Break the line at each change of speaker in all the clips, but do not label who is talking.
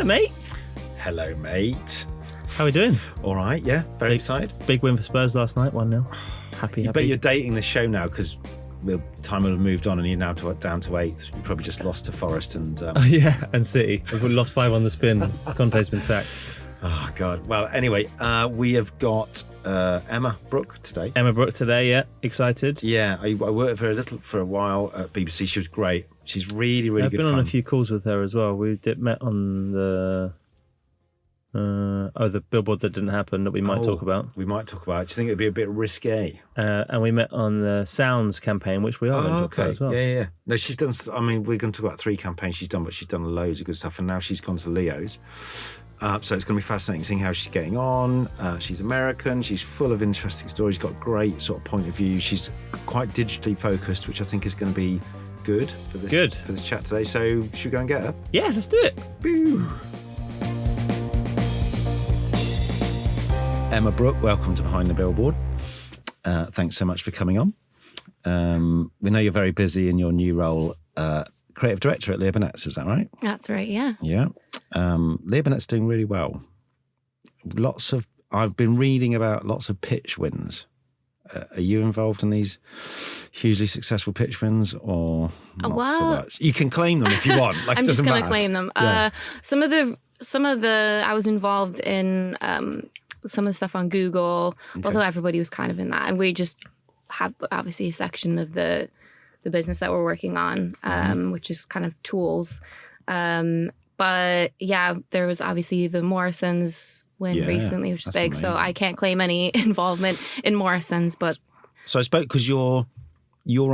Hello, mate.
Hello, mate.
How are we doing?
All right, yeah. Very excited.
Big win for Spurs last night, 1-0. Happy.
But you're dating the show now because the time will have moved on and you're now down to 8th. You probably just lost to Forest and...
yeah, and City. We've lost 5 on the spin. Conte's been sacked.
Oh, God. Well, anyway, we have got Emma Brooke today.
Emma Brooke today, yeah. Excited.
Yeah, I worked for her for a while at BBC. She was great. She's really, really good fun.
I've been on a few calls with her as well. We met on the... the Billboard that didn't happen that we might talk about.
We might talk about it. Do you think it'd be a bit risque?
And we met on the Sounds campaign, which we are going to talk about as well.
Yeah. No, she's done... I mean, we're going to talk about 3 campaigns she's done, but she's done loads of good stuff. And now she's gone to Leo's. So it's going to be fascinating seeing how she's getting on. She's American. She's full of interesting stories. Got great sort of point of view. She's quite digitally focused, which I think is going to be good for this chat today. So should we go and get her?
Yeah, let's do it.
Boo. Emma Brooke, welcome to Behind the Billboard. Thanks so much for coming on. We know you're very busy in your new role, creative director at Leo Burnett's, is that right?
That's right, yeah.
Yeah. Leo Burnett's doing really well. I've been reading about lots of pitch wins. Are you involved in these hugely successful pitch wins or not so much? You can claim them if you want. Like,
I'm
it
just
doesn't
going to
matter.
claim them.
Yeah.
Some of the I was involved in some of the stuff on Google, although everybody was kind of in that, and we just have obviously a section of the business that we're working on, which is kind of tools. But yeah, there was obviously the Morrisons win recently, which is big. Amazing. So I can't claim any involvement in Morrisons, but
so I spoke because you're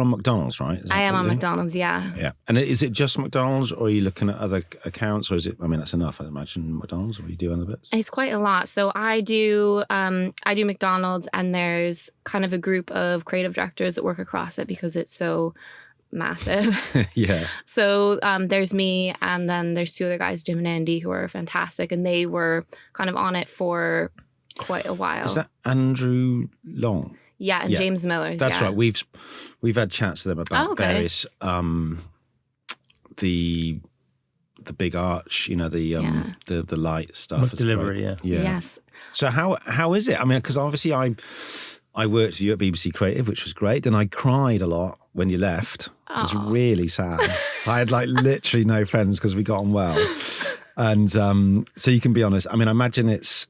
on McDonald's, right?
I am on McDonald's, yeah.
Yeah. And is it just McDonald's or are you looking at other accounts or is it, I mean, that's enough, I imagine, McDonald's, or you do other bits?
It's quite a lot. So I do McDonald's, and there's kind of a group of creative directors that work across it because it's so massive.
Yeah.
So there's me, and then there's 2 other guys, Jim and Andy, who are fantastic, and they were kind of on it for quite a while.
Is that Andrew Long?
Yeah, and James Miller's.
That's right. We've had chats to them about various the big arch, the light stuff,
delivery.
Yeah.
Yes.
So how is it? I mean, because obviously I worked for you at BBC Creative, which was great, and I cried a lot when you left. It was really sad. I had literally no friends because we got on well, and so you can be honest. I mean, I imagine is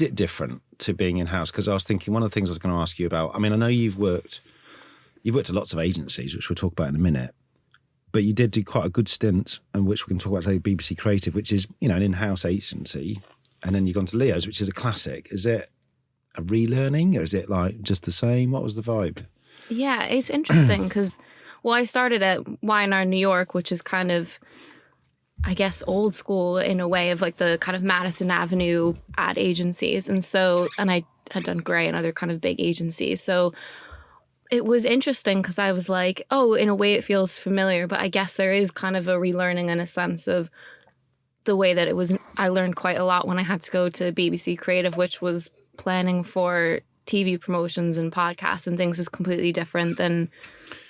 it different to being in-house? Because I was thinking one of the things I was going to ask you about, I mean, I know you've worked at lots of agencies, which we'll talk about in a minute, but you did do quite a good stint, and which we can talk about today, BBC Creative, which is, an in-house agency, and then you've gone to Leo's, which is a classic. Is it a relearning, or is it just the same? What was the vibe?
Yeah, it's interesting because, I started at Y&R New York, which is kind of, I guess, old school in a way of the kind of Madison Avenue ad agencies. And I had done Grey and other kind of big agencies. So it was interesting because I was like, in a way it feels familiar, but I guess there is kind of a relearning in a sense of the way that it was. I learned quite a lot when I had to go to BBC Creative, which was planning for TV promotions and podcasts and things is completely different than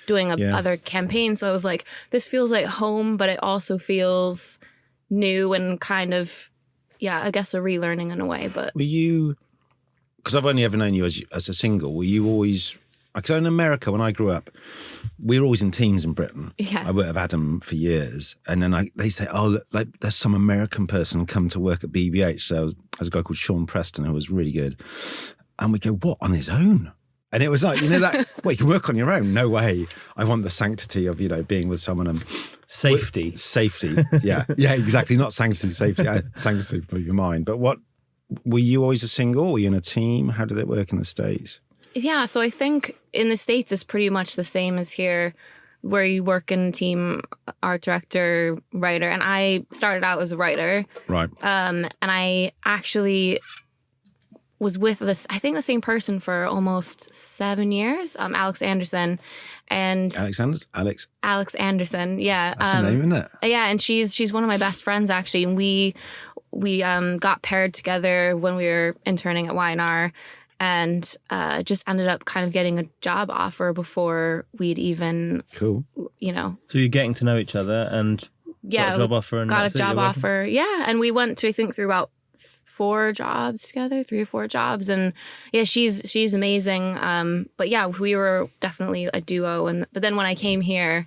doing other campaigns. So I was like, this feels like home, but it also feels new and kind of, I guess a relearning in a way. But
were you, because I've only ever known you as a single, were you always, because in America, when I grew up, we were always in teams in Britain.
Yeah.
I worked with Adam for years. And then they say, there's some American person come to work at BBH. So there's a guy called Sean Preston who was really good. And we go, what, on his own? And it was like, that, well, you can work on your own. No way. I want the sanctity of, being with someone and...
Safety.
Safety. Yeah. Yeah, exactly. Not sanctity, safety. Sanctity for your mind. But were you always a single? Were you in a team? How did it work in the States?
Yeah. So I think in the States, it's pretty much the same as here, where you work in a team, art director, writer. And I started out as a writer. Right. And I actually was with the same person for almost 7 years, Alex Anderson. And Alex Anderson, yeah.
That's her name, isn't it?
Yeah, and she's one of my best friends, actually. And we got paired together when we were interning at Y&R, and just ended up kind of getting a job offer before we'd even,
cool.
you know.
So you're getting to know each other, and
yeah,
got a job offer and
got
that's
a
it,
job
you're working?
offer. Yeah, and we went to, I think, through about 4 jobs together, 3 or 4 jobs, and yeah, she's amazing. But yeah, we were definitely a duo. But then when I came here,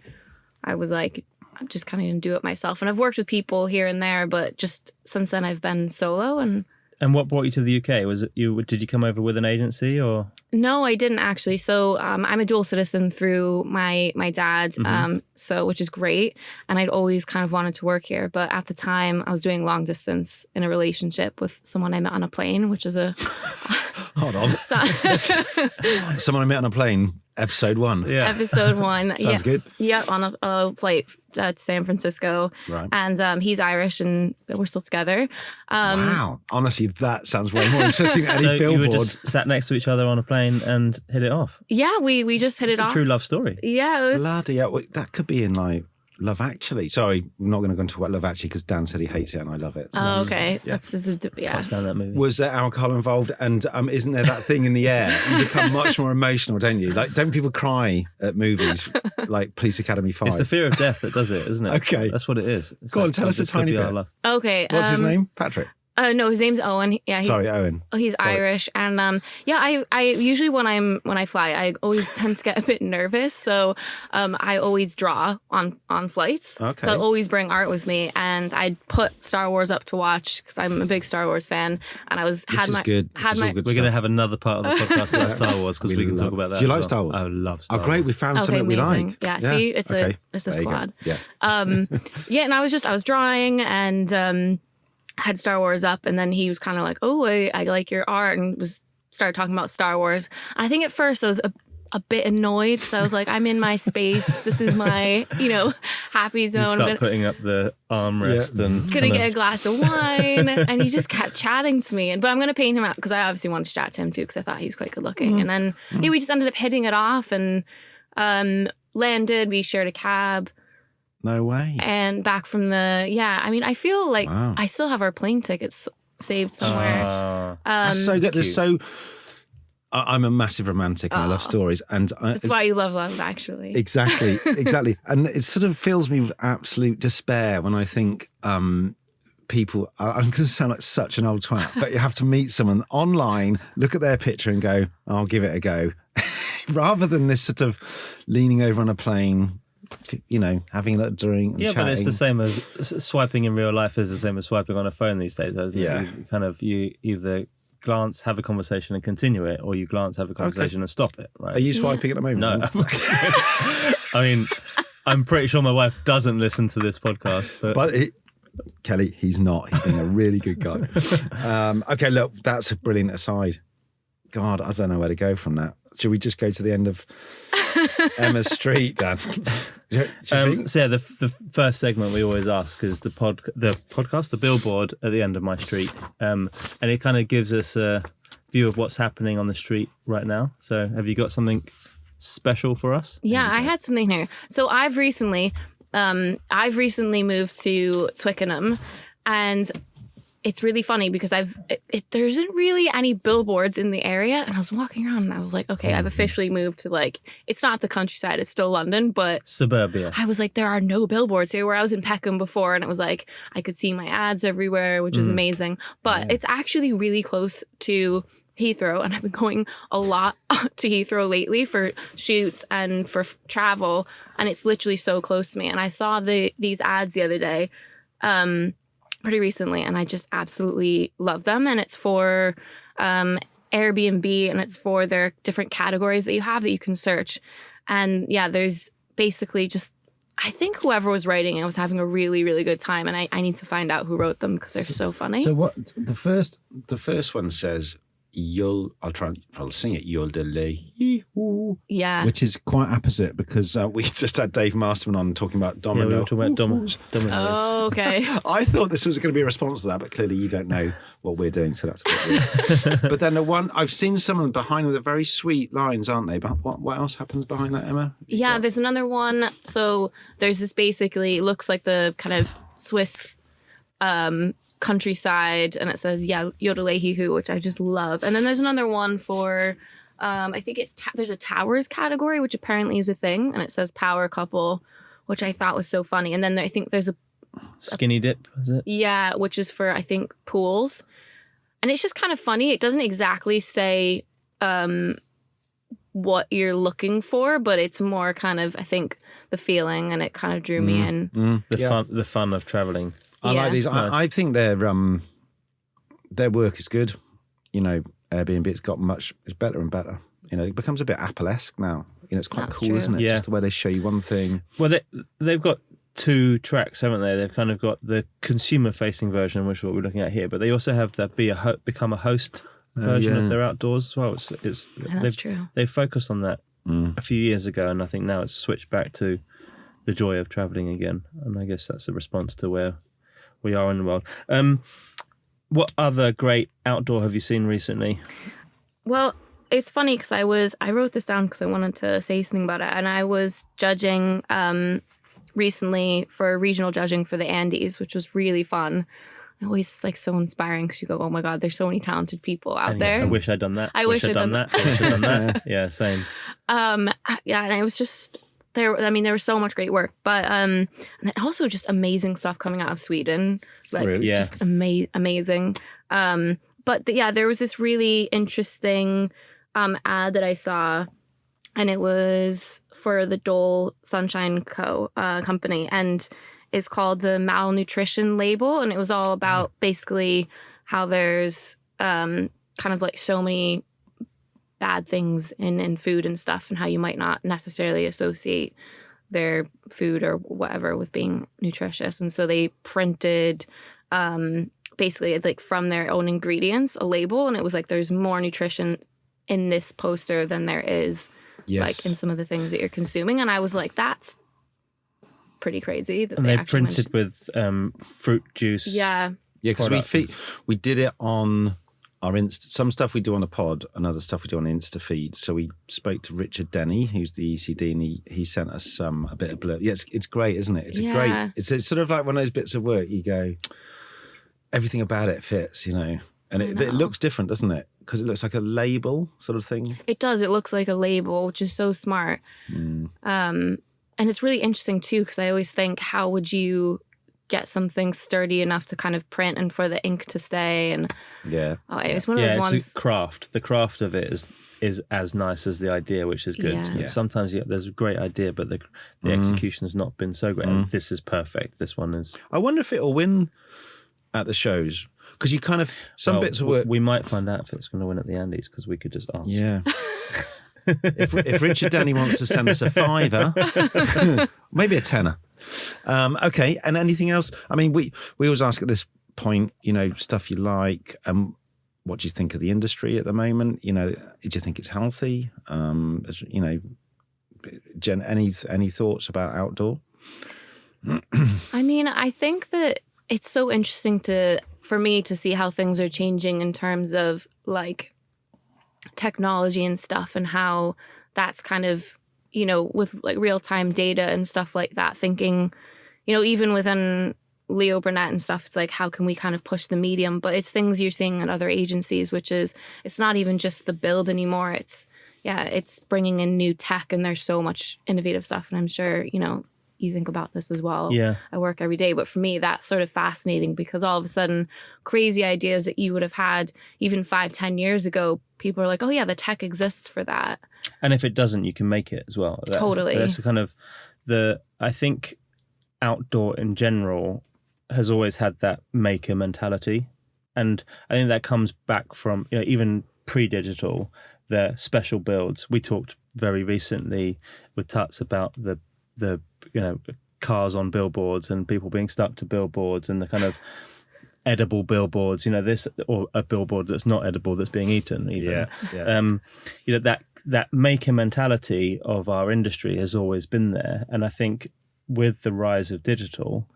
I was like, I'm just kind of gonna do it myself. And I've worked with people here and there, but just since then I've been solo.
And what brought you to the UK? Was it you? Did you come over with an agency or?
No, I didn't actually. So I'm a dual citizen through my dad, so which is great. And I'd always kind of wanted to work here. But at the time, I was doing long distance in a relationship with someone I met on a plane, which is a...
Hold on. Someone I met on a plane, episode 1.
Yeah.
Episode 1.
Sounds good.
Yeah, on a flight to San Francisco.
Right.
And he's Irish and we're still together.
Wow. Honestly, that sounds way more interesting than any
So
Billboard.
you were just sat next to each other on a plane and hit it off.
Yeah, we just hit
It's
it
a
off.
true love story.
Yeah.
Bloody hell. That could be in like Love Actually. Sorry, we're not going to go into talk about Love Actually because Dan said he hates it and I love it. So.
Oh, okay.
Yeah.
That's just yeah.
Can't stand that movie.
Was there alcohol involved? And isn't there that thing in the air? You become much more emotional, don't you? Like, don't people cry at movies like Police Academy 5?
It's the fear of death that does it, isn't it?
Okay.
That's what it is. It's
Go on,
like,
tell us a
this could
tiny
be our
bit.
last-
Okay.
What's his name? Patrick?
No, his name's Owen. Yeah.
Sorry, Owen.
He's
Sorry.
Irish, and I usually when I fly, I always tend to get a bit nervous, so I always draw on flights.
Okay.
So I always bring art with me, and I put Star Wars up to watch because I'm a big Star Wars fan, and I was
This is good. This is all good
We're going to
stuff.
have another part of the podcast about Star Wars because we can talk about that.
Do you
as
like
well.
Star Wars?
I love Star
Oh, great.
Wars.
We found
Okay,
something we
amazing.
like.
Yeah, see, it's a
There you go.
squad.
Yeah.
Yeah, and I was drawing and had Star Wars up, and then he was kind of like, "Oh, I like your art," and started talking about Star Wars. And I think at first I was a bit annoyed, so I was like, "I'm in my space. This is my happy
You
zone.
start putting up the armrest
Yeah.
and
Gonna get a glass of wine," and he just kept chatting to me. But I'm gonna paint him out because I obviously wanted to chat to him too because I thought he was quite good looking. And then we just ended up hitting it off and landed. We shared a cab.
No way.
And back from I feel like
Wow.
I still have our plane tickets saved somewhere.
That's so good. There's
cute.
I'm a massive romantic and I love stories. And
That's why you love Love, actually.
Exactly. And it sort of fills me with absolute despair when I think people, I'm going to sound like such an old twat, but you have to meet someone online, look at their picture and go, I'll give it a go. Rather than this sort of leaning over on a plane, having a little drink and
Yeah,
chatting.
but it's the same as swiping in real life is the same as swiping on a phone these days. Isn't
Yeah.
it? You either glance, have a conversation and continue it, or you glance, have a conversation and stop it. Right?
Are you swiping at the moment?
No. I mean, I'm pretty sure my wife doesn't listen to this podcast, but
Kelly, he's not. He's been a really good guy. Okay, look, that's a brilliant aside. God, I don't know where to go from that. Should we just go to the end of Emma's Street, Dan? Do you think?
So yeah, the first segment we always ask is the podcast, the Billboard at the end of my street, and it kind of gives us a view of what's happening on the street right now. So have you got something special for us?
Yeah, I had something here. So I've recently moved to Twickenham, and it's really funny because there isn't really any billboards in the area, and I was walking around and I was like, okay, I've officially moved to it's not the countryside, it's still London, but
Suburbia.
I was like, there are no billboards here, where I was in Peckham before and it was like I could see my ads everywhere, which was amazing. But it's actually really close to Heathrow, and I've been going a lot to Heathrow lately for shoots and for travel, and it's literally so close to me. And I saw these ads the other day, pretty recently, and I just absolutely love them. And it's for Airbnb, and it's for their different categories that you have that you can search. And yeah, there's basically just, I think whoever was writing it was having a really, really good time, and I need to find out who wrote them because they're so funny.
So what the first one says, I'll sing it, Yodelay,
Yeah.
which is quite opposite because we just had Dave Masterman on talking about
Yeah,
domino.
we were talking about dominoes.
Oh, okay.
I thought this was going to be a response to that, but clearly you don't know what we're doing, so that's a bit weird. But then the one, I've seen some of them behind with the very sweet lines, aren't they? But what else happens behind that, Emma?
Yeah, there's another one. So there's this basically, looks like the kind of Swiss countryside, and it says Yodelehihu, which I just love. And then there's another one for I think it's there's a towers category, which apparently is a thing, and it says power couple, which I thought was so funny. And then I think there's
Skinny dip, is it?
Yeah, which is for, I think, pools. And it's just kind of funny. It doesn't exactly say what you're looking for, but it's more kind of, I think, the feeling, and it kind of drew me in.
The fun of traveling.
I like these.
Nice.
I think their work is good. You know, Airbnb, it's better and better. You know, it becomes a bit Apple-esque now. You know, it's quite
That's
cool,
true.
isn't it?
Yeah.
Just the way they show you one thing.
Well, they've got 2 tracks, haven't they? They've kind of got the consumer-facing version, which is what we're looking at here, but they also have the become a host version of their outdoors as well.
That's true.
They focused on that a few years ago, and I think now it's switched back to the joy of traveling again. And I guess that's a response to where we are in the world. What other great outdoor have you seen recently?
Well, it's funny because I wrote this down because I wanted to say something about it, and I was judging recently for regional judging for the Andes, which was really fun. Always like so inspiring because you go, oh my God, there's so many talented people out there.
I wish I'd done that.
I wish I'd done
that. I wish I'd done that. Yeah, same.
Yeah, and it was just there. I mean, there was so much great work, but and then also just amazing stuff coming out of Sweden, like
Really?
Yeah.
just amazing. But yeah, there was this really interesting ad that I saw, and it was for the Dole Sunshine company, and it's called the Malnutrition Label, and it was all about basically how there's kind of like so many bad things in food and stuff, and how you might not necessarily associate their food or whatever with being nutritious. And so they printed basically like from their own ingredients a label, and it was like there's more nutrition in this poster than there is like in some of the things that you're consuming. And I was like, that's pretty crazy that
And they printed with fruit juice.
Yeah,
because we did it on our Insta. Some stuff we do on the pod, and other stuff we do on the Insta feed. So we spoke to Richard Denny, who's the ECD, and he sent us a bit of blur. Yeah, it's great, isn't it? It's sort of like one of those bits of work you go, everything about it fits, you know. And it looks different, doesn't it? Because it looks like a label sort of thing.
it does. It looks like a label, which is so smart. And it's really interesting too, because I always think, how would you get something sturdy enough to kind of print and for the ink to stay? And
Yeah.
it was one of those
It's
ones.
a craft. The craft of it is as nice as the idea, which is good.
Yeah.
Sometimes there's a great idea, but the execution has not been so great. And this is perfect. This one is.
I wonder if it'll win at the shows. Because you kind of, bits of work.
We might find out if it's going to win at the Andes, because we could just ask.
Yeah. if Richard Denny wants to send us a £5, maybe a tenner. Okay, and anything else? I mean, we always ask at this point, you know, stuff you like. What do you think of the industry at the moment? You know, do you think it's healthy? You know, Jen, any thoughts about outdoor?
I mean, I think that it's so interesting for me to see how things are changing in terms of like technology and stuff, and how that's kind of, you know, with like real-time data and stuff like that, thinking, you know, even within Leo Burnett and stuff, it's like, how can we kind of push the medium? But it's things you're seeing at other agencies, which is, it's not even just the build anymore. It's bringing in new tech, and there's so much innovative stuff. And I'm sure, you know, you think about this as well.
Yeah.
I work every day, but for me, that's sort of fascinating, because all of a sudden, crazy ideas that you would have had even 5-10 years ago, people are like, oh yeah, the tech exists for that.
And if it doesn't, you can make it as well.
Totally.
That's kind of I think outdoor in general has always had that maker mentality. And I think that comes back from, you know, even pre-digital, the special builds. We talked very recently with Tuts about the you know, cars on billboards and people being stuck to billboards, and the kind of edible billboards, you know, this, or a billboard that's not edible that's being eaten even.
Yeah.
You know, that maker mentality of our industry has always been there. And I think with the rise of digital,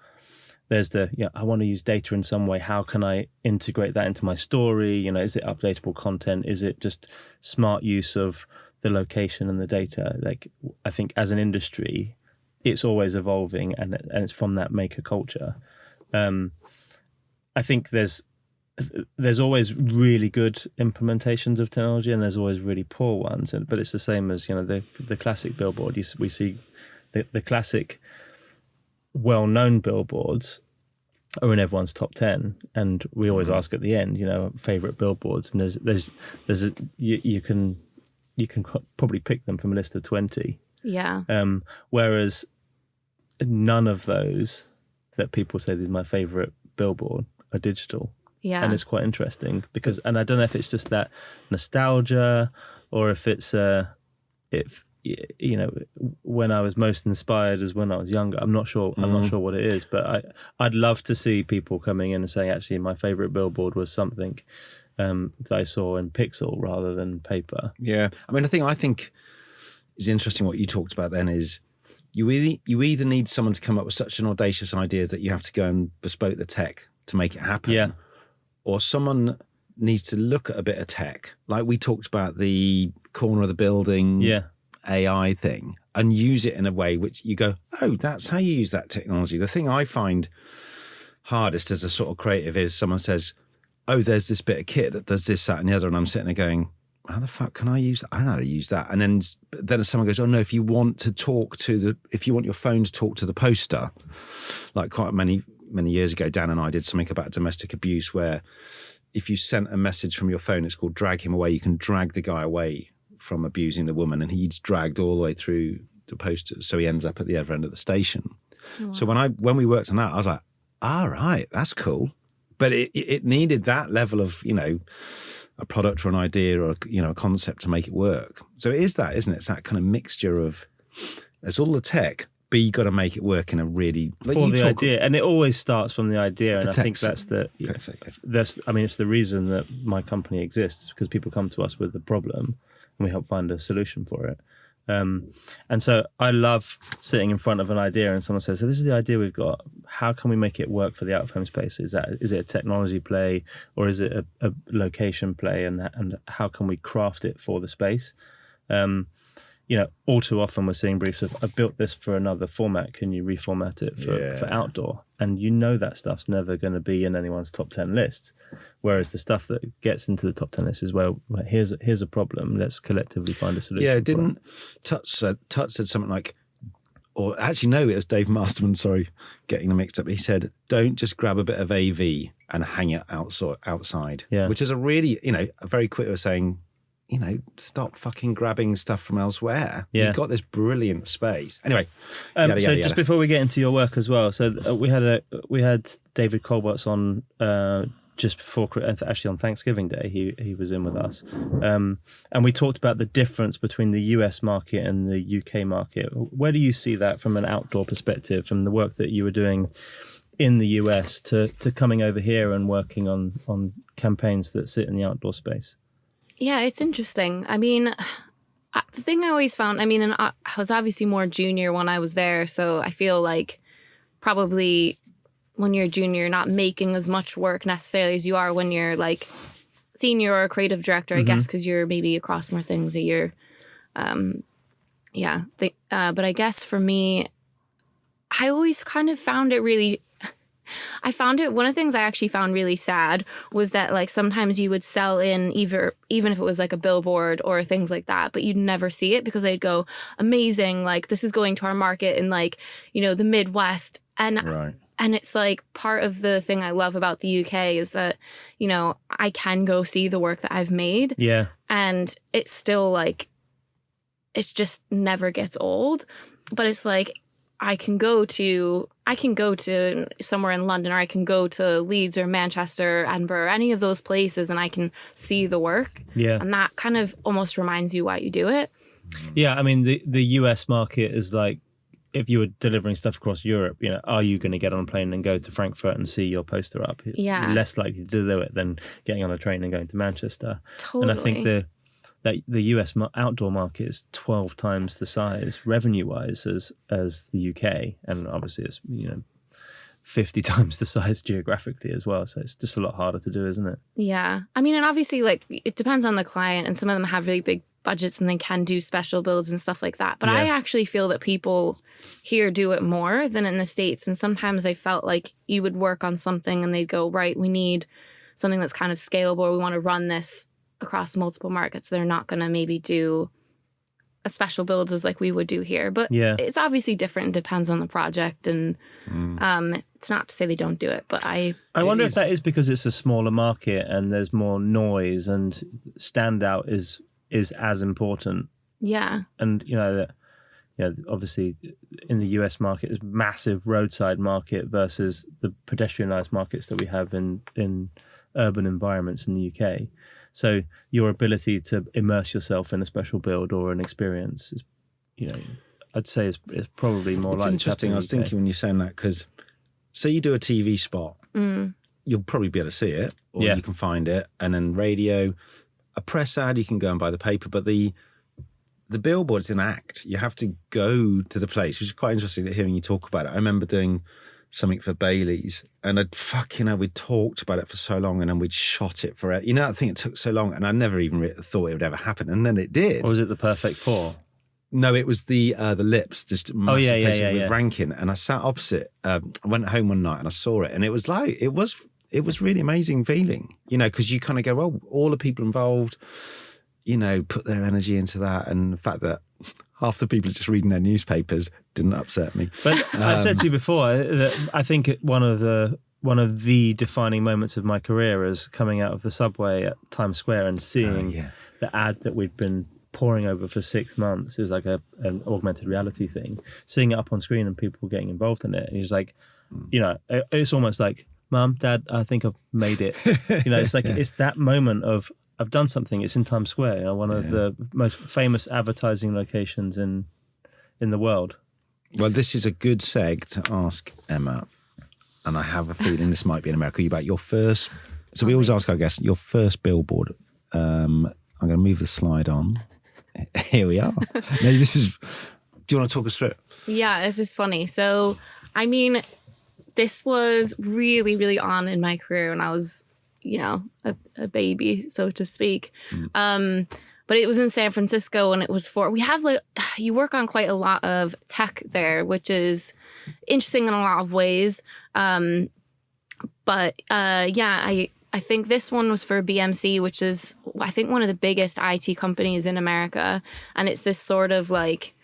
there's I want to use data in some way. How can I integrate that into my story? You know, is it updatable content? Is it just smart use of the location and the data? Like, I think as an industry, it's always evolving, and it's from that maker culture. I think there's always really good implementations of technology, and there's always really poor ones. But it's the same as, you know, the classic billboard. We see the classic well-known billboards are in everyone's top 10, and we always ask at the end, favorite billboards, and you can probably pick them from a list of 20.
Yeah.
Whereas none of those that people say is my favorite billboard are digital.
Yeah.
And it's quite interesting because, and I don't know if it's just that nostalgia or if it's when I was most inspired is when I was younger. I'm not sure what it is, but I'd love to see people coming in and saying, actually, my favorite billboard was something that I saw in pixel rather than paper.
Yeah. I mean, the thing I think is interesting what you talked about then is you either need someone to come up with such an audacious idea that you have to go and bespoke the tech to make it happen.
Yeah.
Or someone needs to look at a bit of tech. Like we talked about the corner of the building AI thing and use it in a way which you go, oh, that's how you use that technology. The thing I find hardest as a sort of creative is someone says, oh, there's this bit of kit that does this, that, and the other. And I'm sitting there going, how the fuck can I use that? I don't know how to use that. And then someone goes, oh no, if you want your phone to talk to the poster, like quite many years ago, Dan and I did something about domestic abuse where if you sent a message from your phone, it's called drag him away. You can drag the guy away from abusing the woman, and he's dragged all the way through the posters. So he ends up at the other end of the station. Wow. So when we worked on that, I was like, all right, that's cool. But it needed that level of, a product or an idea or, a concept to make it work. So it is that, isn't it? It's that kind of mixture of, there's all the tech, but you got to make it work in a really...
idea. And it always starts from the idea. And I think that's it's the reason that my company exists, because people come to us with a problem and we help find a solution for it. And so I love sitting in front of an idea and someone says, so this is the idea we've got. How can we make it work for the out-of-home space? Is it a technology play or is it a location play? And how can we craft it for the space? All too often we're seeing briefs of, I've built this for another format. Can you reformat it for outdoor? And that stuff's never going to be in anyone's top 10 lists. Whereas the stuff that gets into the top 10 list is, well, here's a problem. Let's collectively find a solution.
Yeah, didn't Tut said something like, or actually, no, it was Dave Masterman, sorry, getting them mixed up. He said, don't just grab a bit of AV and hang it outside. Yeah. Which is a really, a very quick way of saying, stop fucking grabbing stuff from elsewhere. Yeah. You've got this brilliant space. Anyway,
just before we get into your work as well, so we had David Colbert's on just before, actually on Thanksgiving Day, he was in with us, and we talked about the difference between the US market and the UK market. Where do you see that from an outdoor perspective, from the work that you were doing in the US to coming over here and working on campaigns that sit in the outdoor space?
Yeah, it's interesting. I mean, the thing I always found, and I was obviously more junior when I was there, so I feel like probably when you're junior, you're not making as much work necessarily as you are when you're like senior or a creative director, I guess, because you're maybe across more things a year. But I guess for me, I always kind of found it really... one of the things I actually found really sad was that like sometimes you would sell in even if it was like a billboard or things like that, but you'd never see it because they'd go, amazing, like this is going to our market in like, the Midwest. And it's like part of the thing I love about the UK is that, I can go see the work that I've made. Yeah. And it's still like, it just never gets old. But it's like, I can go to somewhere in London, or I can go to Leeds or Manchester, Edinburgh, or any of those places, and I can see the work. Yeah. And that kind of almost reminds you why you do it.
Yeah, I mean, the US market is like, if you were delivering stuff across Europe, are you going to get on a plane and go to Frankfurt and see your poster up?
Yeah.
You're less likely to do it than getting on a train and going to Manchester.
Totally.
And I think the US outdoor market is 12 times the size revenue-wise as the UK, and obviously it's 50 times the size geographically as well. So it's just a lot harder to do, isn't it?
Yeah, and obviously, like it depends on the client, and some of them have really big budgets and they can do special builds and stuff like that. But I actually feel that people here do it more than in the States, and sometimes I felt like you would work on something and they'd go, right, we need something that's kind of scalable, or we want to run this across multiple markets. They're not going to maybe do a special build as like we would do here. But it's obviously different. It depends on the project. And it's not to say they don't do it, but I
wonder if that is because it's a smaller market and there's more noise and standout is as important.
Yeah.
And, obviously in the US market, there's massive roadside market versus the pedestrianised markets that we have in urban environments in the UK. So your ability to immerse yourself in a special build or an experience is, I'd say is probably more likely.
It's interesting. I was thinking when you're saying that, because say you do a TV spot, you'll probably be able to see it, or you can find it. And then radio, a press ad, you can go and buy the paper. But the billboard's an act. You have to go to the place, which is quite interesting hearing you talk about it. I remember doing something for Bailey's, and we'd talked about it for so long, and then we'd shot it for it. I think it took so long, and I never even thought it would ever happen, and then it did.
Or was it the perfect pour?
No, it was the lips, just massive place with
yeah.
Rankin, and I sat opposite. I went home one night and I saw it, and it was like it was really amazing feeling, because you kind of go, oh, all the people involved, put their energy into that, and the fact that half the people are just reading their newspapers didn't upset me.
But I've said to you before that I think one of the defining moments of my career is coming out of the subway at Times Square and seeing the ad that we'd been poring over for 6 months. It was like an augmented reality thing. Seeing it up on screen and people getting involved in it. And he's like, it's almost like, Mum, Dad, I think I've made it. It's like it's that moment of I've done something. It's in Times Square, one of the most famous advertising locations in the world.
Well, this is a good seg to ask Emma, and I have a feeling this might be in America. About your first. So we always ask our guests your first billboard. I'm going to move the slide on. Here we are. Now, do you want to talk us through it?
Yeah, this is funny. So, I mean, this was really, really on in my career when I was, a baby, so to speak. But it was in San Francisco, and it was you work on quite a lot of tech there, which is interesting in a lot of ways. I think this one was for BMC, which is, I think, one of the biggest IT companies in America. And it's this sort of like,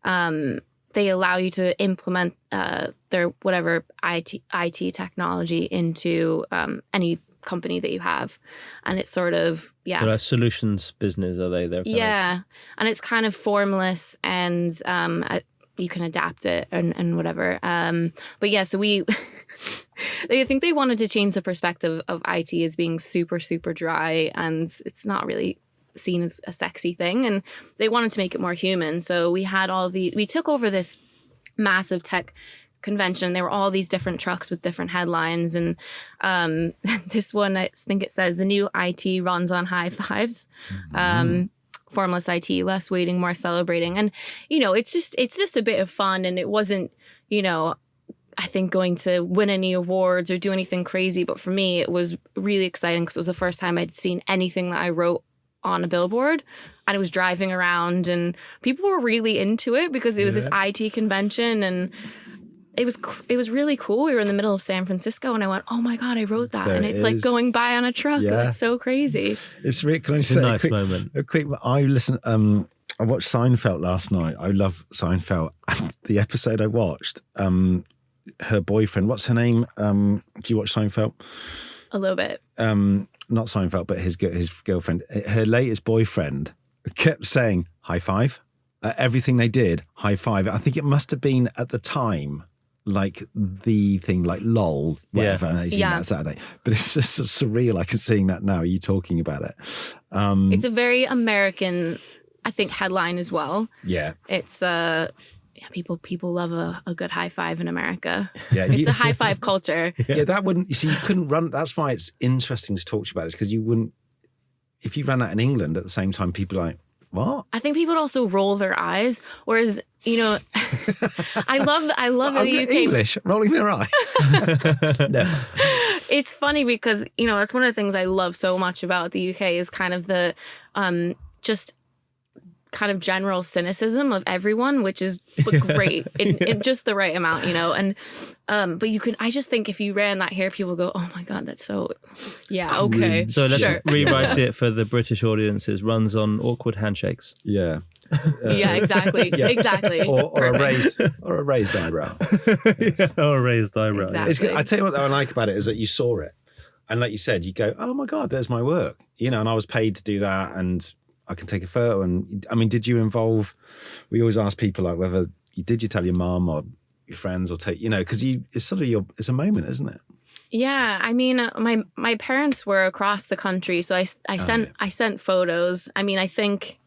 they allow you to implement their whatever IT technology into any company that you have. And it's sort of,
They're a solutions business, are they?
And it's kind of formless, and you can adapt it and whatever. So we... I think they wanted to change the perspective of IT as being super, super dry, and it's not really seen as a sexy thing. And they wanted to make it more human. So we had we took over this massive tech convention. There were all these different trucks with different headlines. And this one, I think it says, the new IT runs on high fives. Formless IT, less waiting, more celebrating. And, it's just a bit of fun. And it wasn't, I think, going to win any awards or do anything crazy. But for me, it was really exciting because it was the first time I'd seen anything that I wrote on a billboard. And it was driving around, and people were really into it because it was this IT convention, and it was really cool. We were in the middle of San Francisco, and I went, "Oh my God, I wrote that!" And it's like going by on a truck. Yeah. It's so crazy.
It's really. Can I say
a nice moment?
A quick. I listened. I watched Seinfeld last night. I love Seinfeld. And the episode I watched, her boyfriend. What's her name? Do you watch Seinfeld?
A little bit.
Not Seinfeld, but his girlfriend. Her latest boyfriend kept saying high five. Everything they did, high five. I think it must have been at the time like the thing, like lol, whatever. That Saturday, but it's just so surreal. I can seeing that now. You talking about it?
It's a very American, I think, headline as well.
Yeah,
it's people love a good high five in America.
Yeah,
it's a high five culture.
Yeah, that wouldn't. You see, you couldn't run. That's why it's interesting to talk to you about this, because you wouldn't. If you ran that in England at the same time, people are like, what?
I think people would also roll their eyes, whereas I love the UK
English rolling their eyes. Never.
It's funny because that's one of the things I love so much about the UK is kind of the just kind of general cynicism of everyone, which is great in just the right amount, and but I just think if you ran that here, people go, oh my God, that's so okay.
So let's rewrite it for the British audiences. Runs on awkward handshakes.
Yeah.
Yeah, exactly. Exactly.
or a raised eyebrow.
Or a raised eyebrow.
Exactly.
It's good. I tell you what I like about it is that you saw it, and like you said, you go, "Oh my God, there's my work," and I was paid to do that, and I can take a photo. And I mean, did you involve? We always ask people like whether did you tell your mum or your friends or take because it's sort of it's a moment, isn't it?
Yeah, I mean, my parents were across the country, so I sent photos. I mean, I think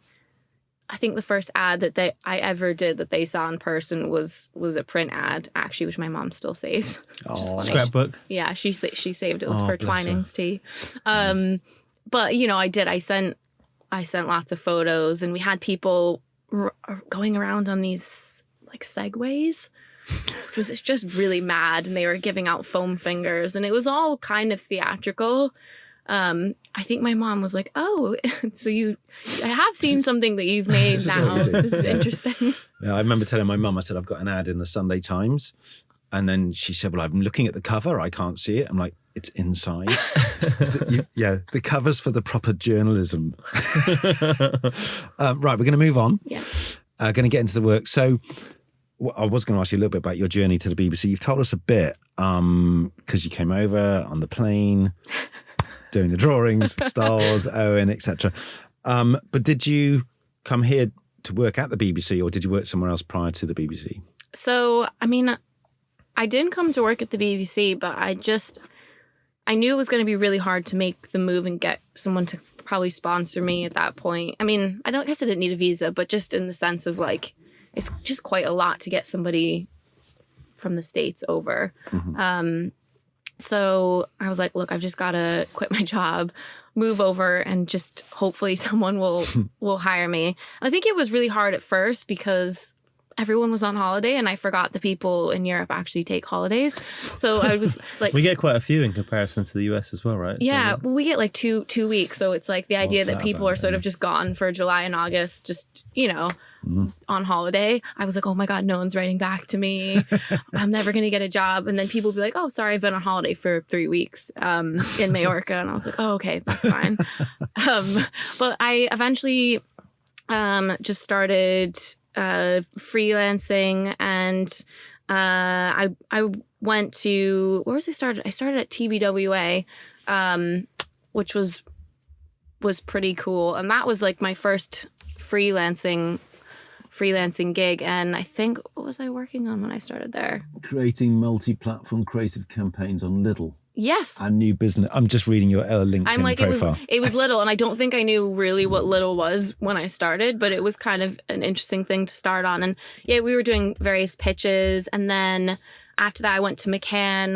the first ad that I ever did that they saw in person was a print ad, actually, which my mom still saved.
Oh,
Scrapbook.
Yeah, she saved it. It was
Oh,
for
bless her.
Twinings tea. But I sent lots of photos, and we had people going around on these like segways. Which was just really mad, and they were giving out foam fingers, and it was all kind of theatrical. I think my mom was like, "Oh, so I have seen something that you've made now. This is interesting."
Yeah, I remember telling my mum, I said, I've got an ad in the Sunday Times. And then she said, well, I'm looking at the cover. I can't see it. I'm like, it's inside. Yeah, the cover's for the proper journalism. Right, we're going to move on.
Yeah.
Going to get into the work. So I was going to ask you a little bit about your journey to the BBC. You've told us a bit because you came over on the plane, doing the drawings, Star Wars, Owen, etc. But did you come here to work at the BBC, or did you work somewhere else prior to the BBC?
So, I mean, I didn't come to work at the BBC, but I knew it was going to be really hard to make the move and get someone to probably sponsor me at that point. I mean, I guess I didn't need a visa, but just in the sense of like, it's just quite a lot to get somebody from the States over. Mm-hmm. So I was like, look, I've just got to quit my job, move over, and just hopefully someone will hire me. And I think it was really hard at first because everyone was on holiday, and I forgot the people in Europe actually take holidays. So I was like,
we get quite a few in comparison to the US as well, right?
Yeah, well, we get like two weeks. So it's like the idea
What's
that
that
people
about,
are sort of just gone for July and August, just, on holiday. I was like, oh my God, no one's writing back to me. I'm never going to get a job. And then people would be like, oh, sorry, I've been on holiday for 3 weeks in Majorca. And I was like, oh, okay, that's fine. But I eventually just started freelancing, and I went to, where was I started? I started at TBWA, which was pretty cool. And that was like my first freelancing gig. And I think, what was I working on when I started there?
Creating multi-platform creative campaigns on Lidl.
Yes.
And new business. I'm just reading your LinkedIn
I'm like,
profile.
it was Lidl, and I don't think I knew really what Lidl was when I started, but it was kind of an interesting thing to start on. And yeah, we were doing various pitches, and then after that I went to McCann,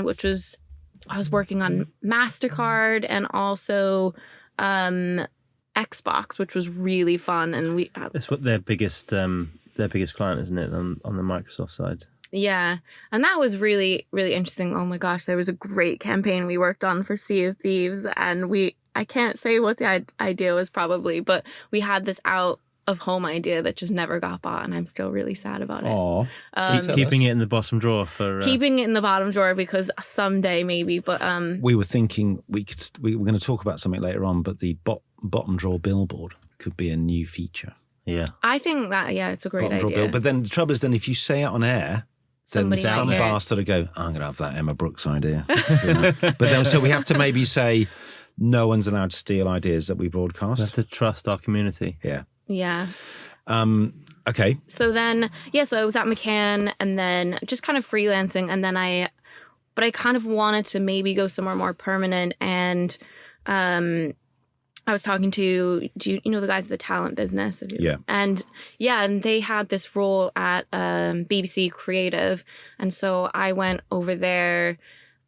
I was working on MasterCard and also Xbox, which was really fun. And
it's what their biggest client, isn't it, on the Microsoft side?
Yeah. And that was really, really interesting. Oh my gosh, there was a great campaign we worked on for Sea of Thieves. And I can't say what the idea was probably, but we had this out of home idea that just never got bought. And I'm still really sad about it.
Aww.
Keeping it in the bottom drawer for...
Keeping it in the bottom drawer because someday maybe, but...
We were thinking we were going to talk about something later on, but the bottom drawer billboard could be a new feature.
Yeah.
I think that, it's a great idea.
But then the trouble is, if you say it on air... Then some bastard will go, I'm going to have that Emma Brooks idea. But then, so we have to maybe say no one's allowed to steal ideas that we broadcast.
We have to trust our community.
Yeah.
Yeah.
Okay.
So then, so I was at McCann, and then just kind of freelancing. And then I kind of wanted to maybe go somewhere more permanent. And I was talking to, do you know the guys at the talent business?
Yeah.
And they had this role at BBC Creative. And so I went over there,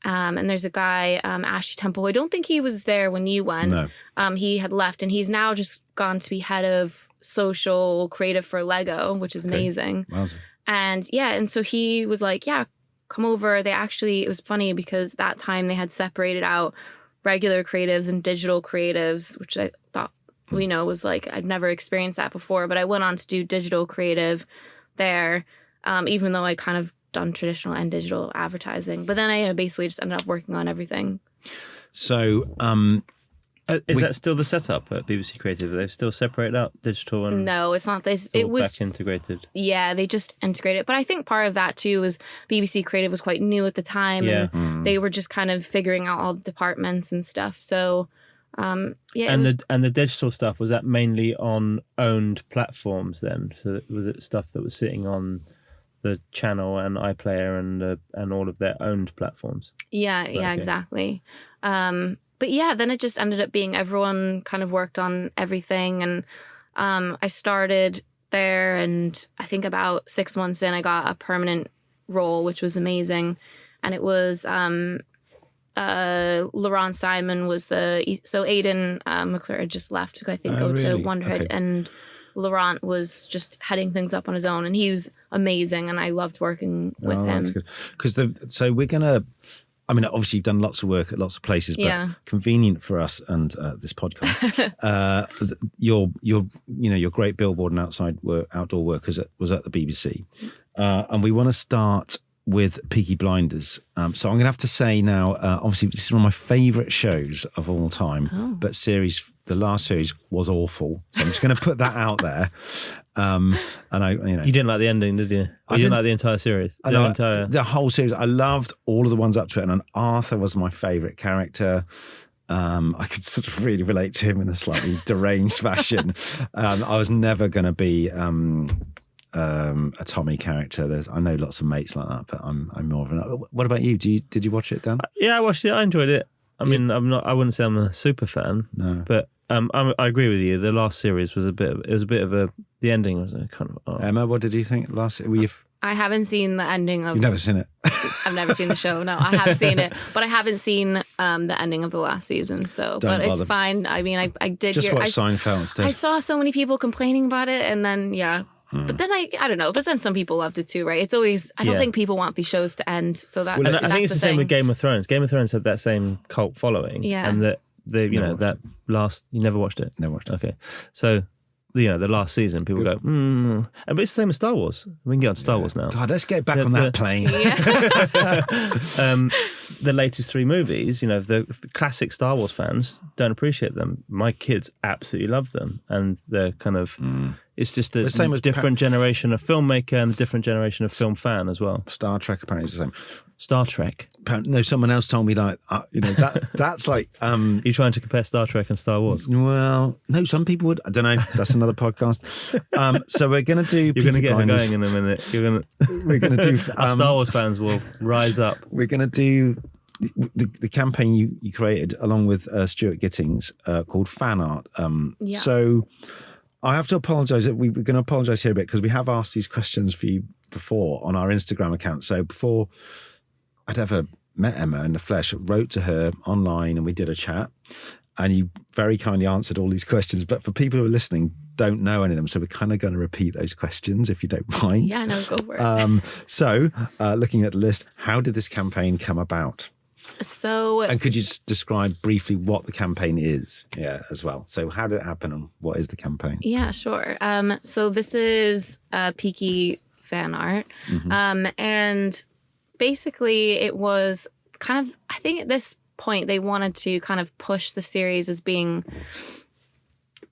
and there's a guy, Ashley Temple. I don't think he was there when you went.
No.
He had left, and he's now just gone to be head of social creative for Lego, which is amazing.
Wowza.
And so he was like, yeah, come over. It was funny because that time they had separated out regular creatives and digital creatives, which I thought, was like, I'd never experienced that before. But I went on to do digital creative there, even though I'd kind of done traditional and digital advertising. But then I basically just ended up working on everything.
So
Is that still the setup at BBC Creative? Are they still separated out digital and
No, it's not this. It was
back integrated?
Yeah, they just integrated. But I think part of that too was BBC Creative was quite new at the time, and they were just kind of figuring out all the departments and stuff. So,
And the digital stuff, was that mainly on owned platforms then? So was it stuff that was sitting on the channel and iPlayer and all of their owned platforms?
Yeah, exactly. But yeah, then it just ended up being everyone kind of worked on everything. And I started there, and I think about 6 months in, I got a permanent role, which was amazing. And it was Laurent Simon was so Aidan McClure had just left to, I think, go to Wonderhead. Okay. And Laurent was just heading things up on his own, and he was amazing, and I loved working with him.
That's good. Because so we're going to... I mean, obviously you've done lots of work at lots of places, but convenient for us and this podcast. Your great Billboard and outdoor work was at the BBC, and we want to start with Peaky Blinders. So I'm going to have to say now, obviously this is one of my favourite shows of all time, but the last series was awful. So I'm just going to put that out there. And you
didn't like the ending, did you? You didn't like the entire series.
The whole series. I loved all of the ones up to it, and Arthur was my favourite character. I could sort of really relate to him in a slightly deranged fashion. I was never going to be a Tommy character. I know lots of mates like that, but I'm more of an. What about you? Did you watch it, Dan?
Yeah, I watched it. I enjoyed it. I mean, I wouldn't say I'm a super fan, but I agree with you. The last series was a bit of a. The ending was a kind of. Oh.
Emma, what did you think last?
I haven't seen the ending of.
You've never seen it.
I've never seen the show. No, I have seen it, but I haven't seen the ending of the last season. So, but it's fine. I mean, I did
just watch Seinfeld instead.
I saw so many people complaining about it, and then but then I don't know. But then some people loved it too, right? It's always. I don't think people want these shows to end. So that's.
I think it's the same with Game of Thrones. Game of Thrones had that same cult following.
Yeah.
And that last. You never watched it.
Never watched it.
Okay, so. The last season, people go, but it's the same as Star Wars. We can get on Star Wars now.
God, let's get back on that plane.
The latest 3 movies, the classic Star Wars fans don't appreciate them. My kids absolutely love them, and they're kind of. It's just a
same as
different generation of filmmaker and a different generation of film fan as well.
Star Trek apparently is the same.
Star Trek.
No, someone else told me that's like.
You're trying to compare Star Trek and Star Wars?
Well, no, some people would. I don't know. That's another podcast. So we're going to do.
You're going to get her going in a minute.
We're going to do.
Our Star Wars fans will rise up.
We're going to do the campaign you created along with Stuart Gittings called Fan Art. So I have to apologise. We're going to apologise here a bit because we have asked these questions for you before on our Instagram account. So before I'd ever met Emma in the flesh, I wrote to her online and we did a chat, and you very kindly answered all these questions. But for people who are listening, don't know any of them, so we're kind of going to repeat those questions if you don't mind.
Yeah, no, go for it.
So looking at the list, how did this campaign come about? And could you just describe briefly what the campaign is? Yeah, as well. So how did it happen and what is the campaign?
Yeah, sure. So this is Peaky fan art. And basically it was kind of, I think at this point they wanted to kind of push the series as being,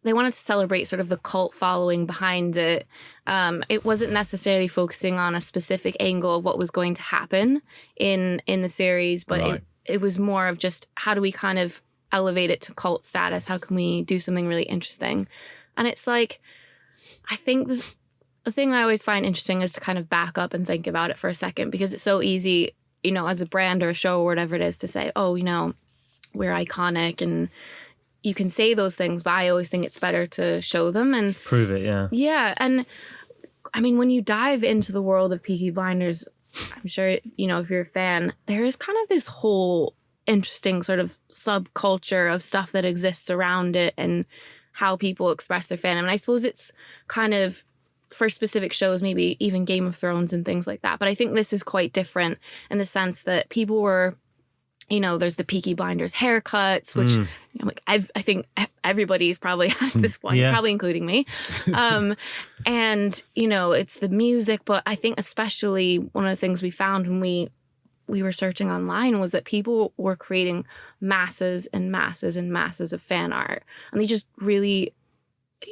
they wanted to celebrate sort of the cult following behind it. It wasn't necessarily focusing on a specific angle of what was going to happen in the series, but it was more of just how do we kind of elevate it to cult status? How can we do something really interesting? And it's like, I think the thing I always find interesting is to kind of back up and think about it for a second, because it's so easy, as a brand or a show or whatever it is to say, oh, we're iconic, and you can say those things, but I always think it's better to show them and
prove it. Yeah.
Yeah. And I mean, when you dive into the world of Peaky Blinders, I'm sure, if you're a fan, there is kind of this whole interesting sort of subculture of stuff that exists around it and how people express their fandom. And I suppose it's kind of for specific shows, maybe even Game of Thrones and things like that. But I think this is quite different in the sense that people were, there's the Peaky Blinders haircuts, which I think everybody's probably at this point, probably including me. And, it's the music. But I think especially one of the things we found when we we were searching online was that people were creating masses and masses and masses of fan art. And they just really,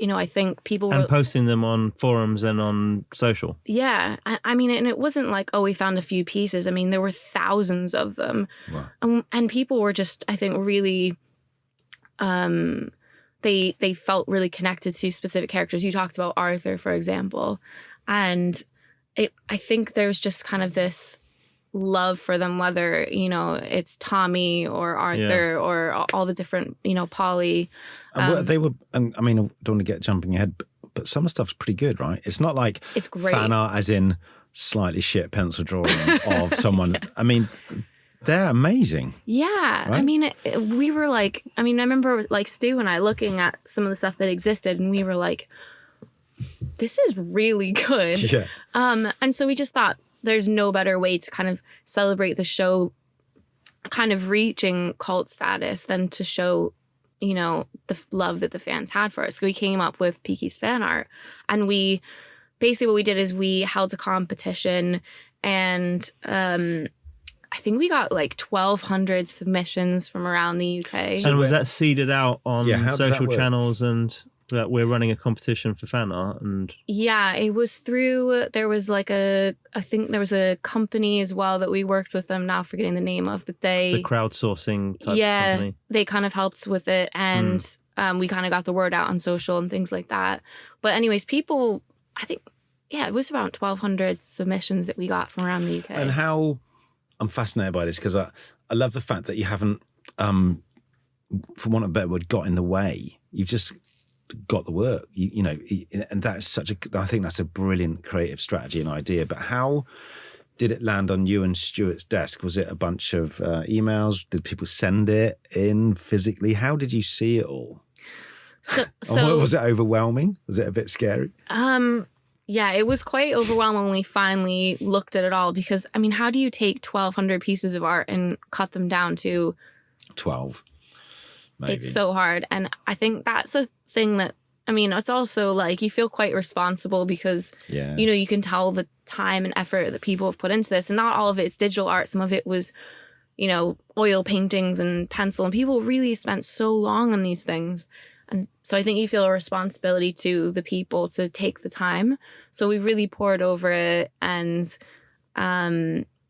I think people were...
And posting them on forums and on social.
Yeah. I mean, and it wasn't like, oh, we found a few pieces. I mean, there were thousands of them.
Wow.
And people were just, I think, really... They felt really connected to specific characters. You talked about Arthur, for example. And I think there's just kind of this love for them, whether, it's Tommy or Arthur or all the different, Polly.
They were, and I mean, I don't want to get jumping ahead, but some of the stuff's pretty good, right? It's not like
it's great.
Fan art as in slightly shit pencil drawing of someone. Yeah. I mean, they're amazing.
Yeah. Right? I mean, we were like, I remember like Stu and I looking at some of the stuff that existed and we were like, this is really good.
Yeah.
And so we just thought there's no better way to kind of celebrate the show kind of reaching cult status than to show, the love that the fans had for us. So we came up with Peaky's fan art. And we basically what we did is we held a competition and I think we got like 1,200 submissions from around the UK.
And was that seeded out on social channels and that we're running a competition for fan art? And
yeah, it was through, there was like I think there was a company as well that we worked with them, now forgetting the name of, but they...
It's a crowdsourcing type company.
They kind of helped with it and we kind of got the word out on social and things like that. But anyways, people, I think, it was about 1,200 submissions that we got from around the UK.
And how... I'm fascinated by this because I love the fact that you haven't, for want of a better word, got in the way. You've just got the work, and that's I think that's a brilliant creative strategy and idea. But how did it land on you and Stuart's desk? Was it a bunch of emails? Did people send it in physically? How did you see it all?
So
was it overwhelming? Was it a bit scary?
Yeah, it was quite overwhelming when we finally looked at it all because, how do you take 1,200 pieces of art and cut them down to
12? Maybe.
It's so hard. And I think that's a thing that, it's also like you feel quite responsible because, you can tell the time and effort that people have put into this. And not all of it's digital art. Some of it was, oil paintings and pencil. And people really spent so long on these things. And so I think you feel a responsibility to the people to take the time. So we really poured over it. And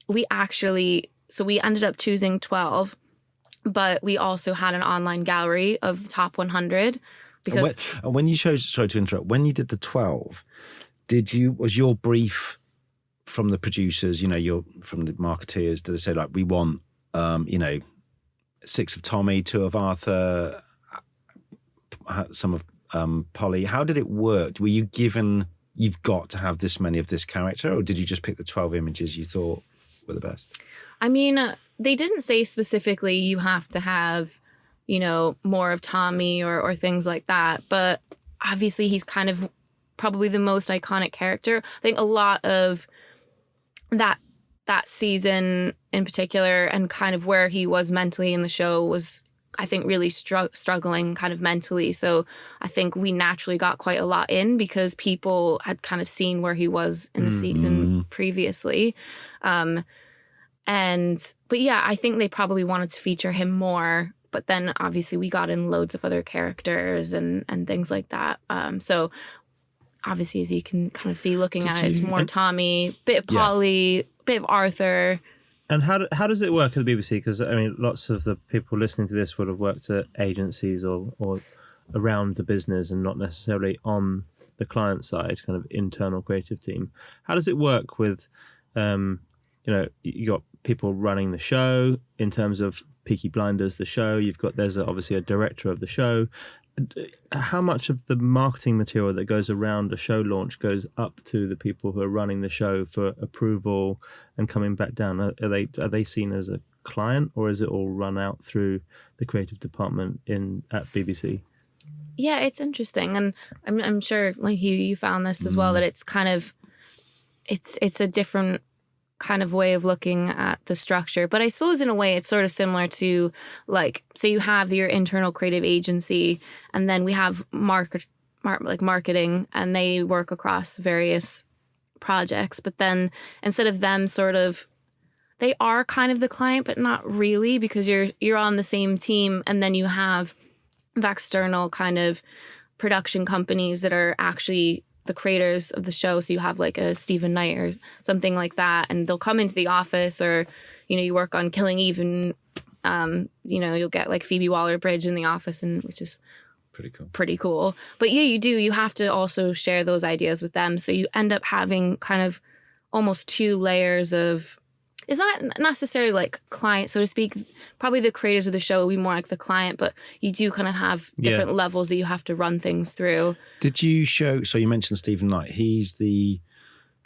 we ended up choosing 12, but we also had an online gallery of the top 100. Because
when you chose, sorry to interrupt, when you did the 12, was your brief from the producers, from the marketeers, did they say like, we want, 6 of Tommy, 2 of Arthur, some of Polly? How did it work? Were you given, you've got to have this many of this character, or did you just pick the 12 images you thought were the best?
They didn't say specifically you have to have, more of Tommy or things like that. But obviously he's kind of probably the most iconic character. I think a lot of that season in particular and kind of where he was mentally in the show was, I think, really struggling kind of mentally. So I think we naturally got quite a lot in because people had kind of seen where he was in the season previously. But yeah, I think they probably wanted to feature him more. But then obviously we got in loads of other characters and things like that. So obviously, as you can kind of see looking at it, it's more Tommy, bit of Polly, bit of Arthur.
And how does it work at the BBC? Because, lots of the people listening to this would have worked at agencies or around the business and not necessarily on the client side, kind of internal creative team. How does it work with, you got people running the show in terms of Peaky Blinders, the show. There's obviously a director of the show. How much of the marketing material that goes around a show launch goes up to the people who are running the show for approval and coming back down? Are they seen as a client, or is it all run out through the creative department at BBC?
Yeah, it's interesting, and I'm sure like you found this as well, that it's kind of it's a different kind of way of looking at the structure. But I suppose in a way it's sort of similar to like, so you have your internal creative agency and then we have marketing, and they work across various projects. But then instead of them sort of, they are kind of the client, but not really, because you're on the same team, and then you have the external kind of production companies that are actually the creators of the show. So you have like a Stephen Knight or something like that, and they'll come into the office, or you work on Killing Eve, and you'll get like Phoebe Waller-Bridge in the office, and which is pretty cool. But yeah, you have to also share those ideas with them, so you end up having kind of almost two layers of, it's not necessarily like client, so to speak. Probably the creators of the show will be more like the client, but you do kind of have different levels that you have to run things through.
Did you show, so you mentioned Stephen Knight, he's the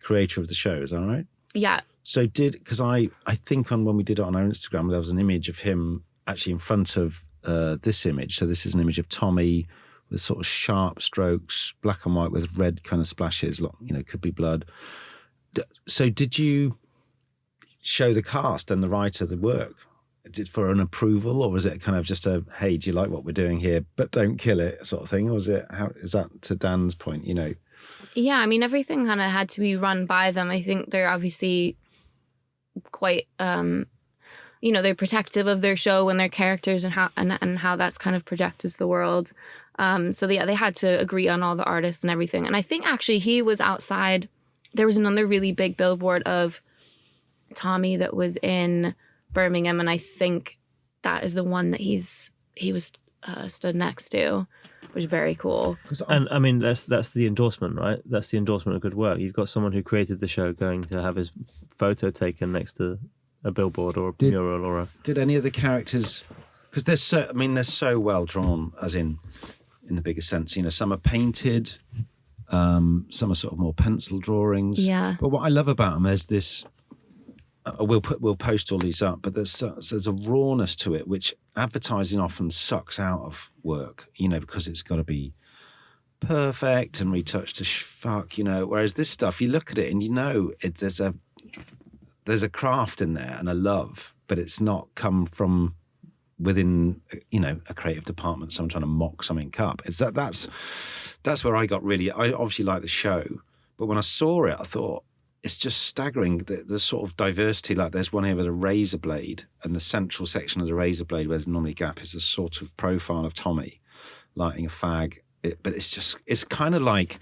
creator of the show, is that right?
Yeah.
So because I think when we did it on our Instagram, there was an image of him actually in front of this image. So this is an image of Tommy with sort of sharp strokes, black and white with red kind of splashes, could be blood. So did you show the cast and the writer the work? Is it for an approval, or was it kind of just a, hey, do you like what we're doing here, but don't kill it sort of thing? Or was it, how is that, to Dan's point,
Yeah, I mean, everything kind of had to be run by them. I think they're obviously quite, they're protective of their show and their characters and how that's kind of projected to the world. So they had to agree on all the artists and everything. And I think actually he was outside. There was another really big billboard of Tommy that was in Birmingham, and I think that is the one that he was stood next to, which is very cool.
And I mean, that's the endorsement, right? That's the endorsement of good work. You've got someone who created the show going to have his photo taken next to a billboard or a mural or a.
Did any of the characters? Because they're so well drawn, as in the biggest sense. Some are painted, some are sort of more pencil drawings.
Yeah.
But what I love about them is this. We'll post all these up, but there's a rawness to it, which advertising often sucks out of work, because it's got to be perfect and retouched to fuck, Whereas this stuff, you look at it and there's a craft in there and a love, but it's not come from within, a creative department, someone trying to mock something up. It's that's where I obviously like the show, but when I saw it, I thought, it's just staggering, the sort of diversity. Like there's one here with a razor blade, and the central section of the razor blade where there's normally a gap is a sort of profile of Tommy lighting a fag. But it's kind of like,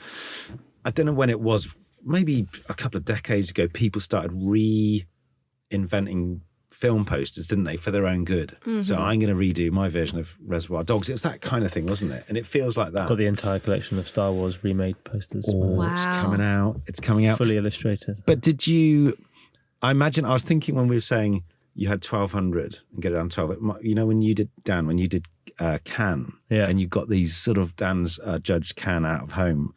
I don't know when it was, maybe a couple of decades ago, people started reinventing film posters, didn't they, for their own good? Mm-hmm. So I'm going to redo my version of Reservoir Dogs. It's that kind of thing, wasn't it? And it feels like that.
Got the entire collection of Star Wars remade posters.
Oh, wow. It's coming out.
Fully illustrated.
But I was thinking when we were saying you had 1,200 and get it down 12, when you did, Dan, when you did Cannes, and you got these sort of, Dan's judged Cannes out of home,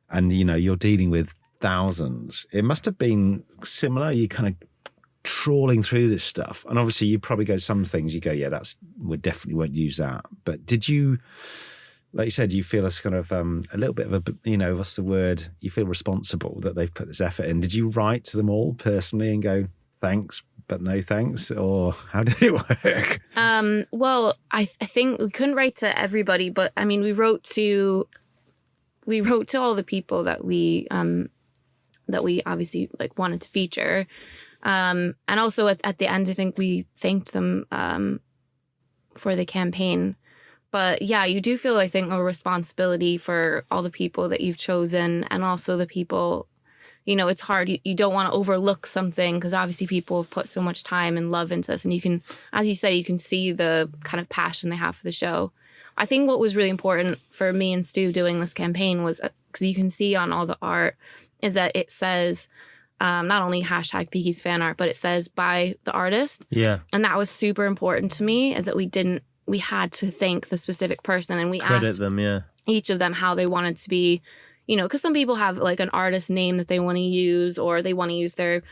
and, you're dealing with thousands. It must have been similar. You kind of trawling through this stuff, and obviously you probably go some things you go, we definitely won't use that. But did you, like you said, you feel a kind of a little bit of a, what's the word, you feel responsible that they've put this effort in? Did you write to them all personally and go thanks but no thanks, or how did it work?
Well, I think we couldn't write to everybody, but I mean we wrote to all the people that we obviously like wanted to feature. And also at the end, I think we thanked them for the campaign. But yeah, you do feel, I think, a responsibility for all the people that you've chosen, and also the people, it's hard. You don't want to overlook something, because obviously people have put so much time and love into this. And you can, as you said, you can see the kind of passion they have for the show. I think what was really important for me and Stu doing this campaign was, because you can see on all the art, is that it says, not only hashtag Peaky's fan art, but it says by the artist.
Yeah.
And that was super important to me, is that we had to thank the specific person, and we asked
them,
each of them how they wanted to be, because some people have like an artist name that they want to use, or they want to use their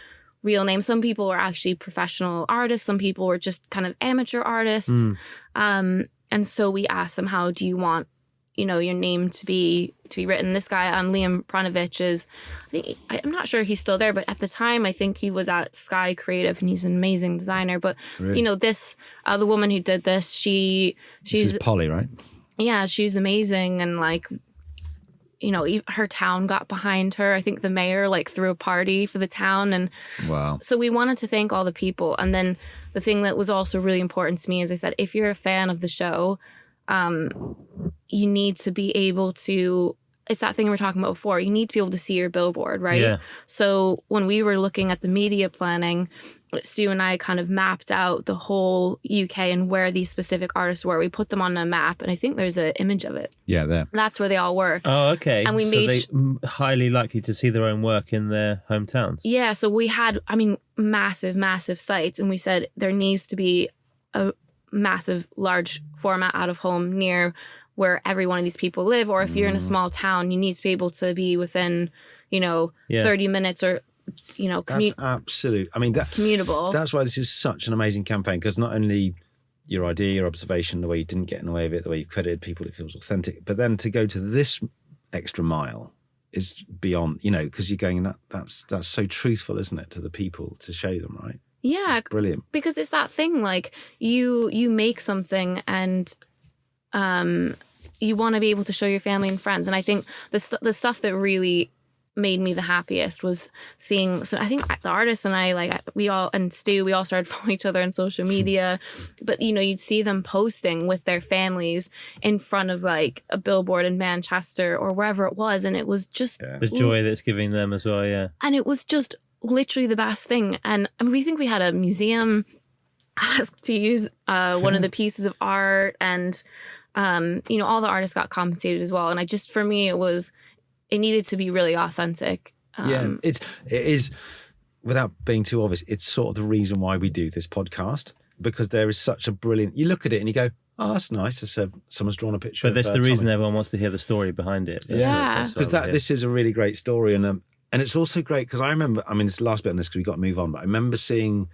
real name. Some people are actually professional artists. Some people were just kind of amateur artists. And so we asked them, how do you want, your name to be written? This guy, Liam Pranovich, I'm not sure he's still there, but at the time I think he was at Sky Creative, and he's an amazing designer. But
really?
The woman who did this, she's
Polly, right?
Yeah, she's amazing, and like, her town got behind her. I think the mayor like threw a party for the town. And
Wow.
so we wanted to thank all the people. And then the thing that was also really important to me, as I said, if you're a fan of the show, you need to be able to, it's that thing we were talking about before, you need to be able to see your billboard, right?
Yeah.
So when we were looking at the media planning, Stu and I kind of mapped out the whole UK and where these specific artists were. We put them on a map, and I think there's an image of it.
Yeah, there.
That's where they all were.
Oh, okay.
And we
so
made
they highly likely to see their own work in their hometowns.
Yeah, so we had, massive sites, and we said there needs to be a massive, large format out of home near where every one of these people live. Or if you're in a small town, you need to be able to be within, 30 minutes or,
That's absolute. I mean,
commutable.
That's why this is such an amazing campaign, because not only your idea, your observation, the way you didn't get in the way of it, the way you credited people, it feels authentic. But then to go to this extra mile is beyond, because you're going, that's so truthful, isn't it, to the people, to show them, right?
Yeah,
it's brilliant.
Because it's that thing, like you make something and you want to be able to show your family and friends. And I think the stuff that really made me the happiest was seeing, so I think the artists and I, we all started following each other on social media, but you'd see them posting with their families in front of like a billboard in Manchester or wherever it was, and it was just
the joy that's giving them as well. Yeah,
and it was just literally the best thing. And we think we had a museum ask to use one of the pieces of art, and all the artists got compensated as well. And for me, it needed to be really authentic.
It is, without being too obvious, it's sort of the reason why we do this podcast, because there is such a brilliant, you look at it and you go, oh, that's nice. Someone's drawn a picture.
But that's the reason everyone wants to hear the story behind it.
Yeah.
Because this is a really great story. And it's also great because I remember, it's the last bit on this because we've got to move on, but I remember seeing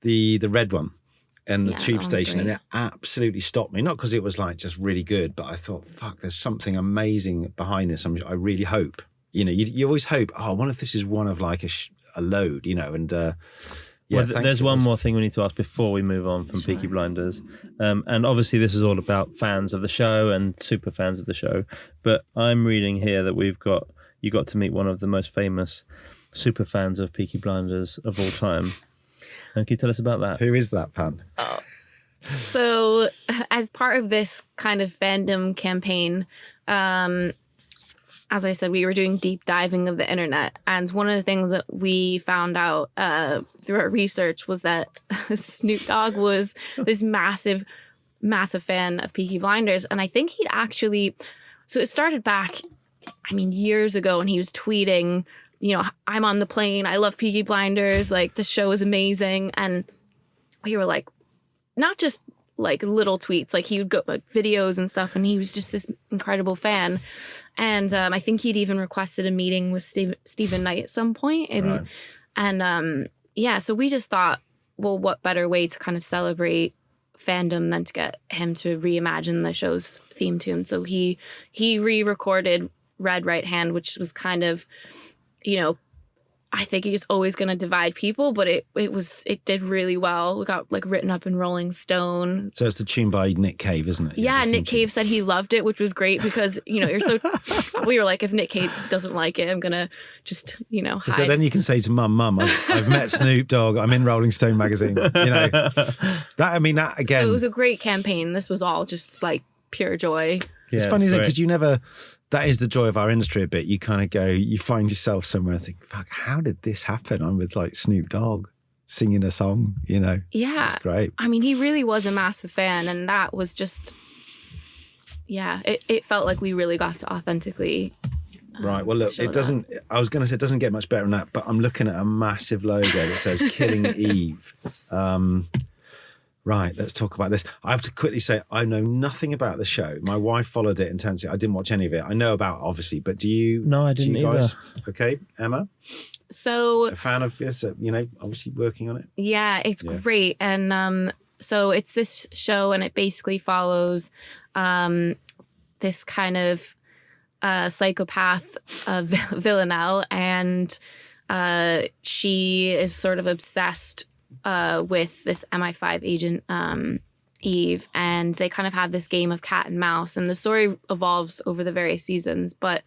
the red one and the tube station, and it absolutely stopped me. Not because it was like just really good, but I thought, fuck, there's something amazing behind this. I really hope, you always hope, oh, I wonder if this is one of like a load, and
there's one more thing we need to ask before we move on from Peaky Blinders. And obviously this is all about fans of the show and super fans of the show. But I'm reading here that you got to meet one of the most famous super fans of Peaky Blinders of all time. And can you tell us about that?
Who is that fan?
So as part of this kind of fandom campaign, as I said, we were doing deep diving of the internet. And one of the things that we found out through our research was that Snoop Dogg was this massive fan of Peaky Blinders. And I think he'd actually, so it started back, years ago, and he was tweeting, I'm on the plane, I love Peaky Blinders, like the show is amazing. And we were like, not just like little tweets, like he would go like videos and stuff, and he was just this incredible fan. And I think he'd even requested a meeting with Stephen Knight at some point. And so we just thought, well, what better way to kind of celebrate fandom than to get him to reimagine the show's theme tune. So he re-recorded Red Right Hand, which was kind of, I think it's always going to divide people, but it did really well. We got like written up in Rolling Stone.
So it's the tune by Nick Cave, isn't it?
Yeah, Nick Cave said he loved it, which was great because, you're so, we were like, if Nick Cave doesn't like it, I'm going to just, hide.
So then you can say to Mum, I've met Snoop Dogg, I'm in Rolling Stone magazine, that again.
So it was a great campaign. This was all just like pure joy.
Yeah, it's funny, isn't it? Because you never, that is the joy of our industry a bit. You kind of go, you find yourself somewhere and think, fuck, how did this happen? I'm with like Snoop Dogg singing a song, Yeah. It's great.
He really was a massive fan, and that was just, it felt like we really got to authentically.
Right. Well, look, it doesn't, I was going to say it doesn't get much better than that, but I'm looking at a massive logo that says Killing Eve. Right, let's talk about this. I have to quickly say, I know nothing about the show. My wife followed it intensely. I didn't watch any of it. I know about, obviously, but do you?
No, I didn't either.
Okay, Emma?
So...
A fan of this, obviously working on it?
Yeah, it's great. And so it's this show, and it basically follows this kind of psychopath Villanelle, and she is sort of obsessed with this MI5 agent Eve, and they kind of have this game of cat and mouse, and the story evolves over the various seasons. But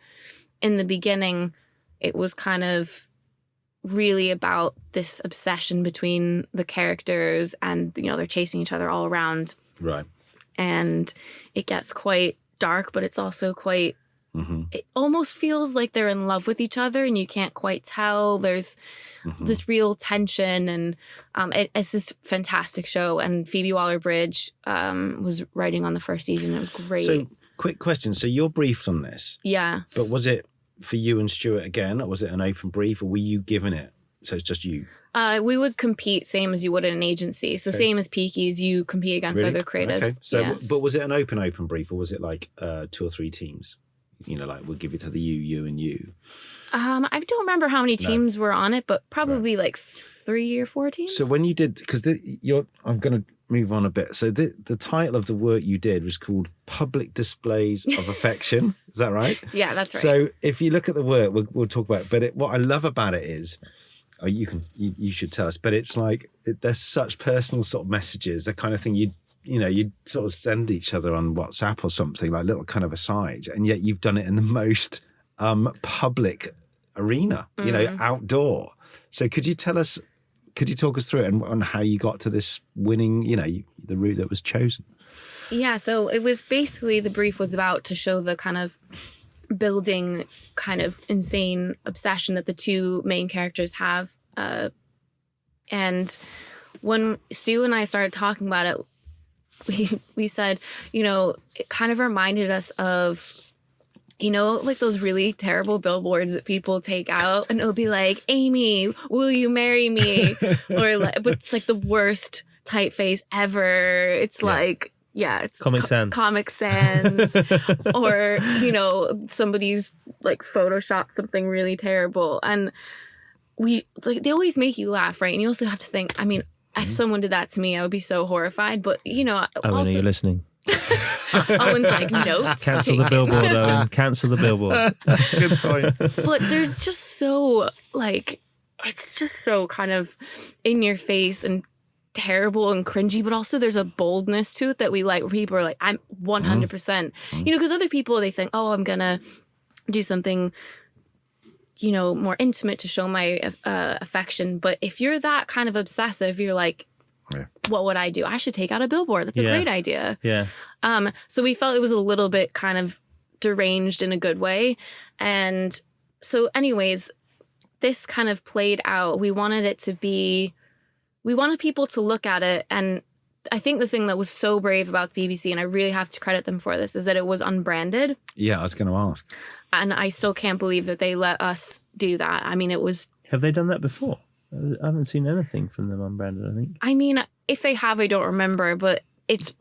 in the beginning, it was kind of really about this obsession between the characters, and they're chasing each other all around.
Right.
And it gets quite dark, but it's also quite, it almost feels like they're in love with each other, and you can't quite tell. There's this real tension, and it's this fantastic show. And Phoebe Waller-Bridge was writing on the first season. It was great.
So, quick question. So you're briefed on this.
Yeah.
But was it for you and Stuart again, or was it an open brief, or were you given it? So it's just you?
We would compete same as you would in an agency. So same as Peaky's, you compete against other creatives. Okay.
So, but was it an open brief, or was it like 2 or 3 teams? Like we'll give it to you, and you.
I don't remember how many teams were on it, but probably like 3 or 4 teams.
So when you did, because I'm going to move on a bit. So the title of the work you did was called Public Displays of Affection. Is that right?
Yeah, that's right.
So if you look at the work, we'll talk about it. But what I love about it is, you should tell us. But it's like there's such personal sort of messages, the kind of thing you'd sort of send each other on WhatsApp or something, like little kind of asides, and yet you've done it in the most public arena, outdoor. So could you talk us through it and how you got to this winning, the route that was chosen?
Yeah, so it was basically, the brief was about to show the kind of building kind of insane obsession that the two main characters have. And when Stu and I started talking about it, we said, it kind of reminded us of, like those really terrible billboards that people take out, and it'll be like, Amy, will you marry me? But it's like the worst typeface ever. It's like, it's
Comic Sans.
Comic Sans. Or, somebody's like photoshopped something really terrible. And they always make you laugh, right? And you also have to think, if someone did that to me, I would be so horrified. But,
Owen, are you listening?
Owen's like, no.
Cancel the billboard, Owen. Cancel the billboard.
Good point.
But they're just so, it's just so kind of in your face and terrible and cringy, but also there's a boldness to it that we like, where people are like, I'm 100%. Because other people, they think, oh, I'm going to do something, more intimate to show my affection. But if you're that kind of obsessive, you're like, what would I do? I should take out a billboard. That's a great idea.
Yeah.
So we felt it was a little bit kind of deranged in a good way. And so anyways, this kind of played out. We wanted people to look at it. And I think the thing that was so brave about the BBC, and I really have to credit them for this, is that it was unbranded.
Yeah, I was going to ask.
And I still can't believe that they let us do that. It was...
Have they done that before? I haven't seen anything from them unbranded, I think. If they have, I don't remember, but it's...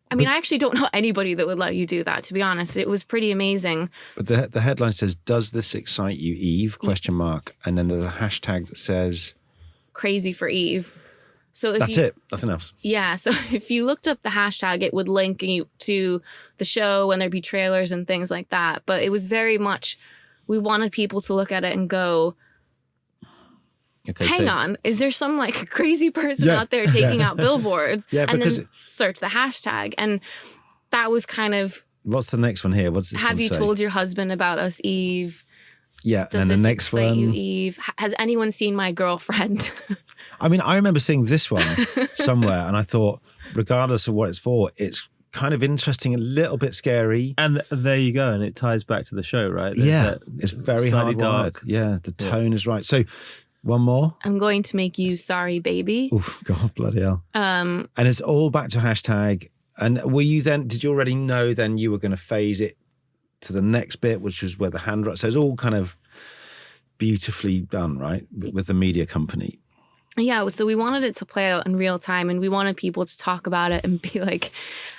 I actually don't know anybody that would let you do that, to be honest. It was pretty amazing.
But the headline says, "Does this excite you, Eve?" ? And then there's a hashtag that says...
Crazy for Eve. So
That's it. Nothing else.
Yeah. So if you looked up the hashtag, it would link you to the show, and there'd be trailers and things like that. But it was very much, we wanted people to look at it and go, hang on, is there some crazy person out there taking out billboards?
Yeah,
and then search the hashtag. And that was kind of...
What's the next one here? What's this
Have
one
you
say?
told your husband about us, Eve?
Yeah,
Does
and
this
the next
excite
one...
you, Eve? Has anyone seen my girlfriend?
I remember seeing this one somewhere, and I thought, regardless of what it's for, it's kind of interesting, a little bit scary.
And there you go, and it ties back to the show, right?
It's very
slightly
hard.
dark.
Yeah, the tone is right. So, one more.
I'm going to make you sorry, baby.
Oh, God, bloody hell. And it's all back to hashtag. And did you already know then you were going to phase it to the next bit, which was where the hand right? So it's all kind of beautifully done, right? With the media company.
Yeah, so we wanted it to play out in real time, and we wanted people to talk about it and be like,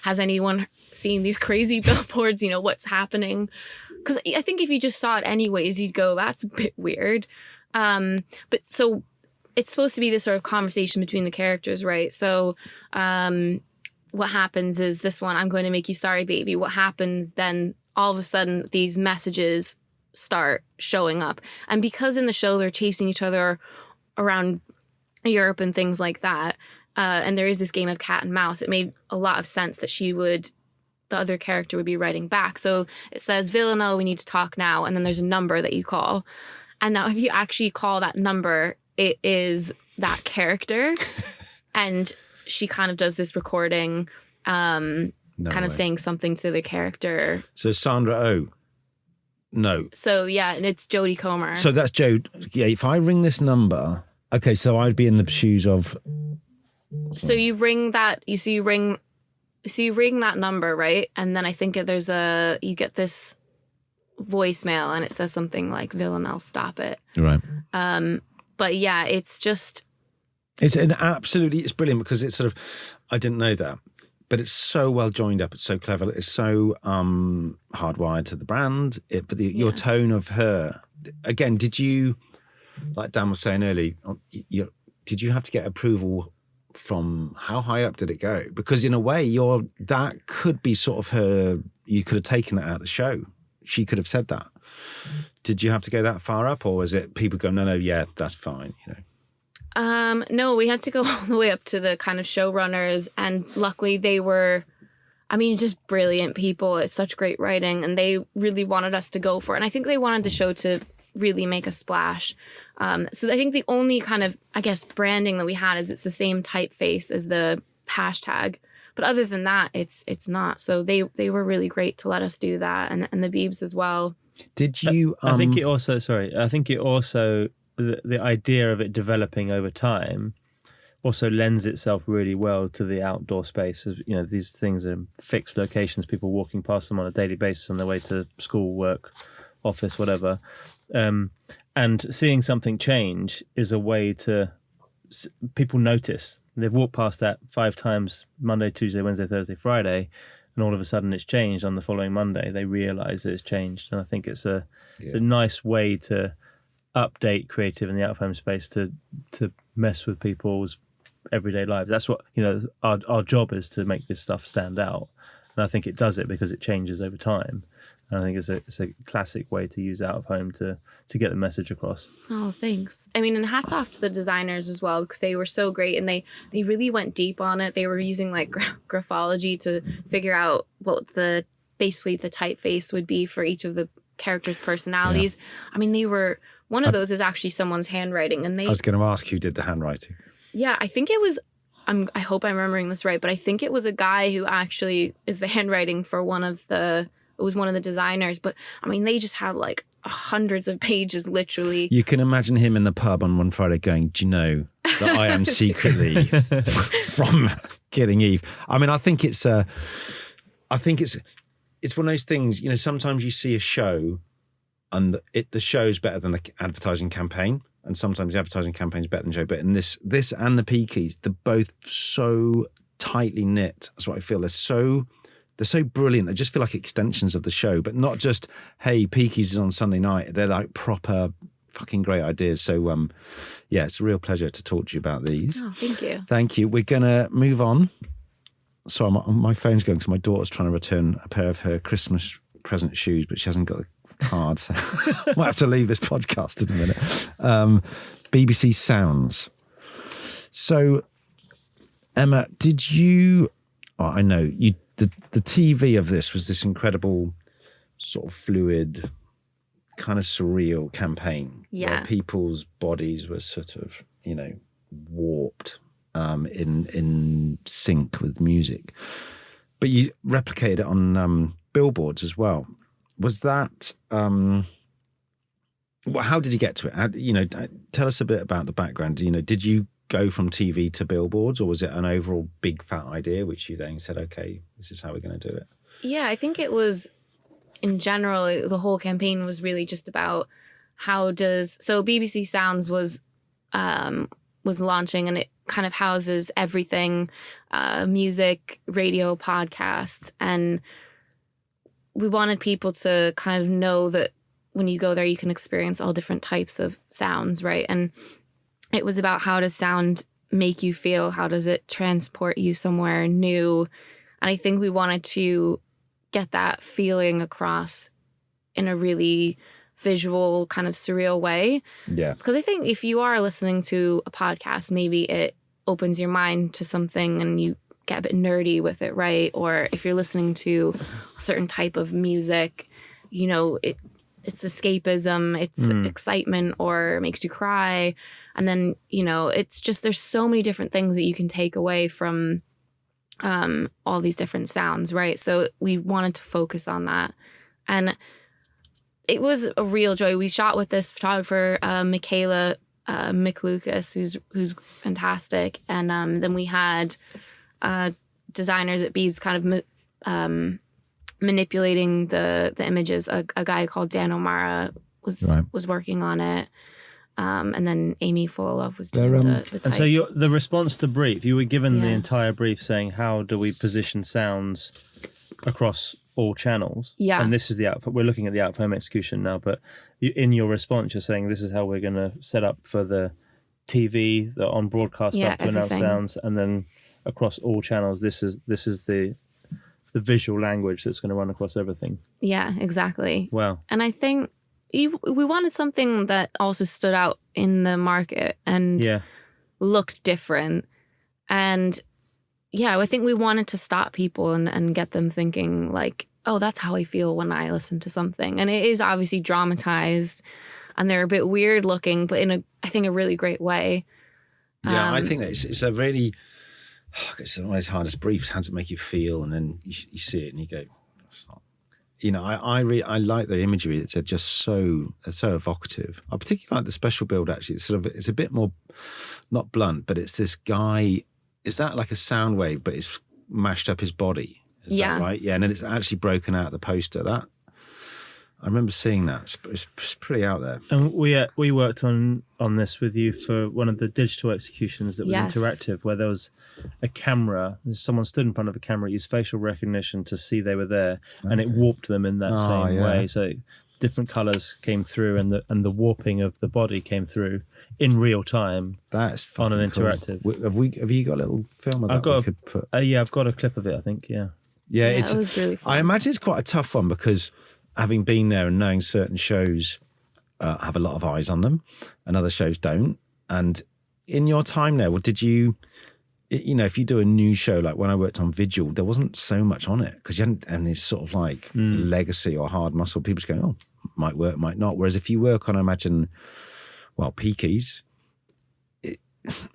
has anyone seen these crazy billboards? What's happening? Because I think if you just saw it anyways, you'd go, that's a bit weird. But so it's supposed to be this sort of conversation between the characters, right? So what happens is this one, I'm going to make you sorry, baby. What happens then, all of a sudden, these messages start showing up. And because in the show they're chasing each other around Europe and things like that, and there is this game of cat and mouse, it made a lot of sense that the other character would be writing back. So it says, Villanelle, we need to talk now. And then there's a number that you call. And now if you actually call that number, it is that character. And she kind of does this recording, saying something to the character.
So Sandra Oh. No.
So yeah, and it's Jodie Comer.
So that's Joe. Yeah, if I ring this number, okay, so I'd be in the shoes of.
So you ring that. You ring that number, right? And then I think you get this voicemail, and it says something like, "Villanelle, stop it."
Right.
But yeah, it's
brilliant because it's sort of, I didn't know that. But it's so well joined up. It's so clever. It's so hardwired to the brand. Your tone of her. Again, did you, like Dan was saying earlier, did you have to get approval from, how high up did it go? Because in a way, that could be sort of her, you could have taken it out of the show. She could have said that. Did you have to go that far up, or was it people go, no, yeah, that's fine, you know?
No, we had to go all the way up to the kind of showrunners, and luckily they were, just brilliant people. It's such great writing, and they really wanted us to go for it. And I think they wanted the show to really make a splash. So I think the only kind of, branding that we had is it's the same typeface as the hashtag. But other than that, it's not. So they were really great to let us do that, and the Biebs as well.
Did you?
I think it also, the idea of it developing over time also lends itself really well to the outdoor space. These things are fixed locations, people walking past them on a daily basis on their way to school, work, office, whatever. And seeing something change is a way to people notice. They've walked past that 5 times, Monday, Tuesday, Wednesday, Thursday, Friday, and all of a sudden it's changed on the following Monday. They realise that it's changed. And I think it's a nice way to update creative in the out-of-home space to mess with people's everyday lives. That's what, our job is, to make this stuff stand out. And I think it does it because it changes over time. And I think it's a classic way to use out-of-home to get the message across.
Oh, thanks. And hats off to the designers as well, because they were so great, and they really went deep on it. They were using like graphology to figure out what basically the typeface would be for each of the characters' personalities. Yeah. They were... One of those is actually someone's handwriting, and I
was going to ask who did the handwriting. Yeah,
I think it was. I hope I'm remembering this right, but I think it was a guy who actually is the handwriting for one of the designers. But they just had like hundreds of pages, literally.
You can imagine him in the pub on one Friday going, "Do you know that I am secretly from Killing Eve?" I think it's one of those things. Sometimes you see a show, and the show's better than the advertising campaign, and sometimes the advertising campaign's better than the show. But in this and the Peakies, they're both so tightly knit. That's what I feel. They're so brilliant. They just feel like extensions of the show, but not just, hey, Peakies is on Sunday night. They're like proper fucking great ideas. So, it's a real pleasure to talk to you about these.
Oh, thank you.
Thank you. We're going to move on. Sorry, my phone's going because my daughter's trying to return a pair of her Christmas present shoes, but she hasn't got a card, so I might have to leave this podcast in a minute. BBC Sounds. So, Emma, did you... I know you. The TV of this was this incredible sort of fluid, kind of surreal campaign.
Yeah.
Where people's bodies were sort of, warped in sync with music. But you replicated it on billboards as well. Was that... how did you get to it? Tell us a bit about the background. Did you go from TV to billboards, or was it an overall big fat idea which you then said, okay, this is how we're going to do it?
Yeah, I think it was, in general, the whole campaign was really just about so BBC Sounds was launching, and it kind of houses everything, music, radio, podcasts, and we wanted people to kind of know that when you go there, you can experience all different types of sounds, right? And it was about, how does sound make you feel? How does it transport you somewhere new? And I think we wanted to get that feeling across in a really visual, kind of surreal way.
Yeah.
Because I think if you are listening to a podcast, maybe it opens your mind to something and you get a bit nerdy with it, right? Or if you're listening to a certain type of music, you know, it's escapism, it's excitement, or makes you cry. And then, you know, it's just, there's so many different things that you can take away from all these different sounds, right? So we wanted to focus on that. And it was a real joy. We shot with this photographer, Michaela McLucas, who's fantastic. And then we had designers at Beebs kind of manipulating the images. A guy called Dan O'Mara was working on it. And then Amy Full-Love was doing the type.
And so the response to brief, you were given the entire brief saying, how do we position sounds across all channels?
Yeah.
And this is the outfit. We're looking at the out-of-home execution now, but in your response, you're saying this is how we're going to set up for the TV, the on broadcast stuff to announce sounds, and then across all channels, this is the visual language that's going to run across everything.
Yeah, exactly.
Wow.
And I think we wanted something that also stood out in the market and looked different. And I think we wanted to stop people and get them thinking like, oh, that's how I feel when I listen to something. And it is obviously dramatized and they're a bit weird looking, but in I think a really great way.
Yeah, I think that it's a really, it's one of those hardest briefs. How does it make you feel? And then you see it and you go, it's not. You know, I like the imagery. It's just so evocative. I particularly like the special build. Actually, it's a bit more, not blunt, but it's this guy. Is that like a sound wave, but it's mashed up his body? Is that right? Yeah, and then it's actually broken out of the poster. That I remember seeing that. It's pretty out there.
And we worked on this with you for one of the digital executions that was interactive, where there was a camera. Someone stood in front of a camera, used facial recognition to see they were there, and it warped them in that same way. So different colours came through, and the warping of the body came through in real time.
That's
on an interactive.
Cool. Have you got a little film of that?
I've got a clip of it. I think.
Yeah,
it was really fun.
I imagine it's quite a tough one because having been there and knowing certain shows have a lot of eyes on them and other shows don't. And in your time there, did you, if you do a new show, like when I worked on Vigil, there wasn't so much on it because you hadn't, and this sort of like legacy or hard muscle, people just going, oh, might work, might not. Whereas if you work on, I imagine, Peaky's,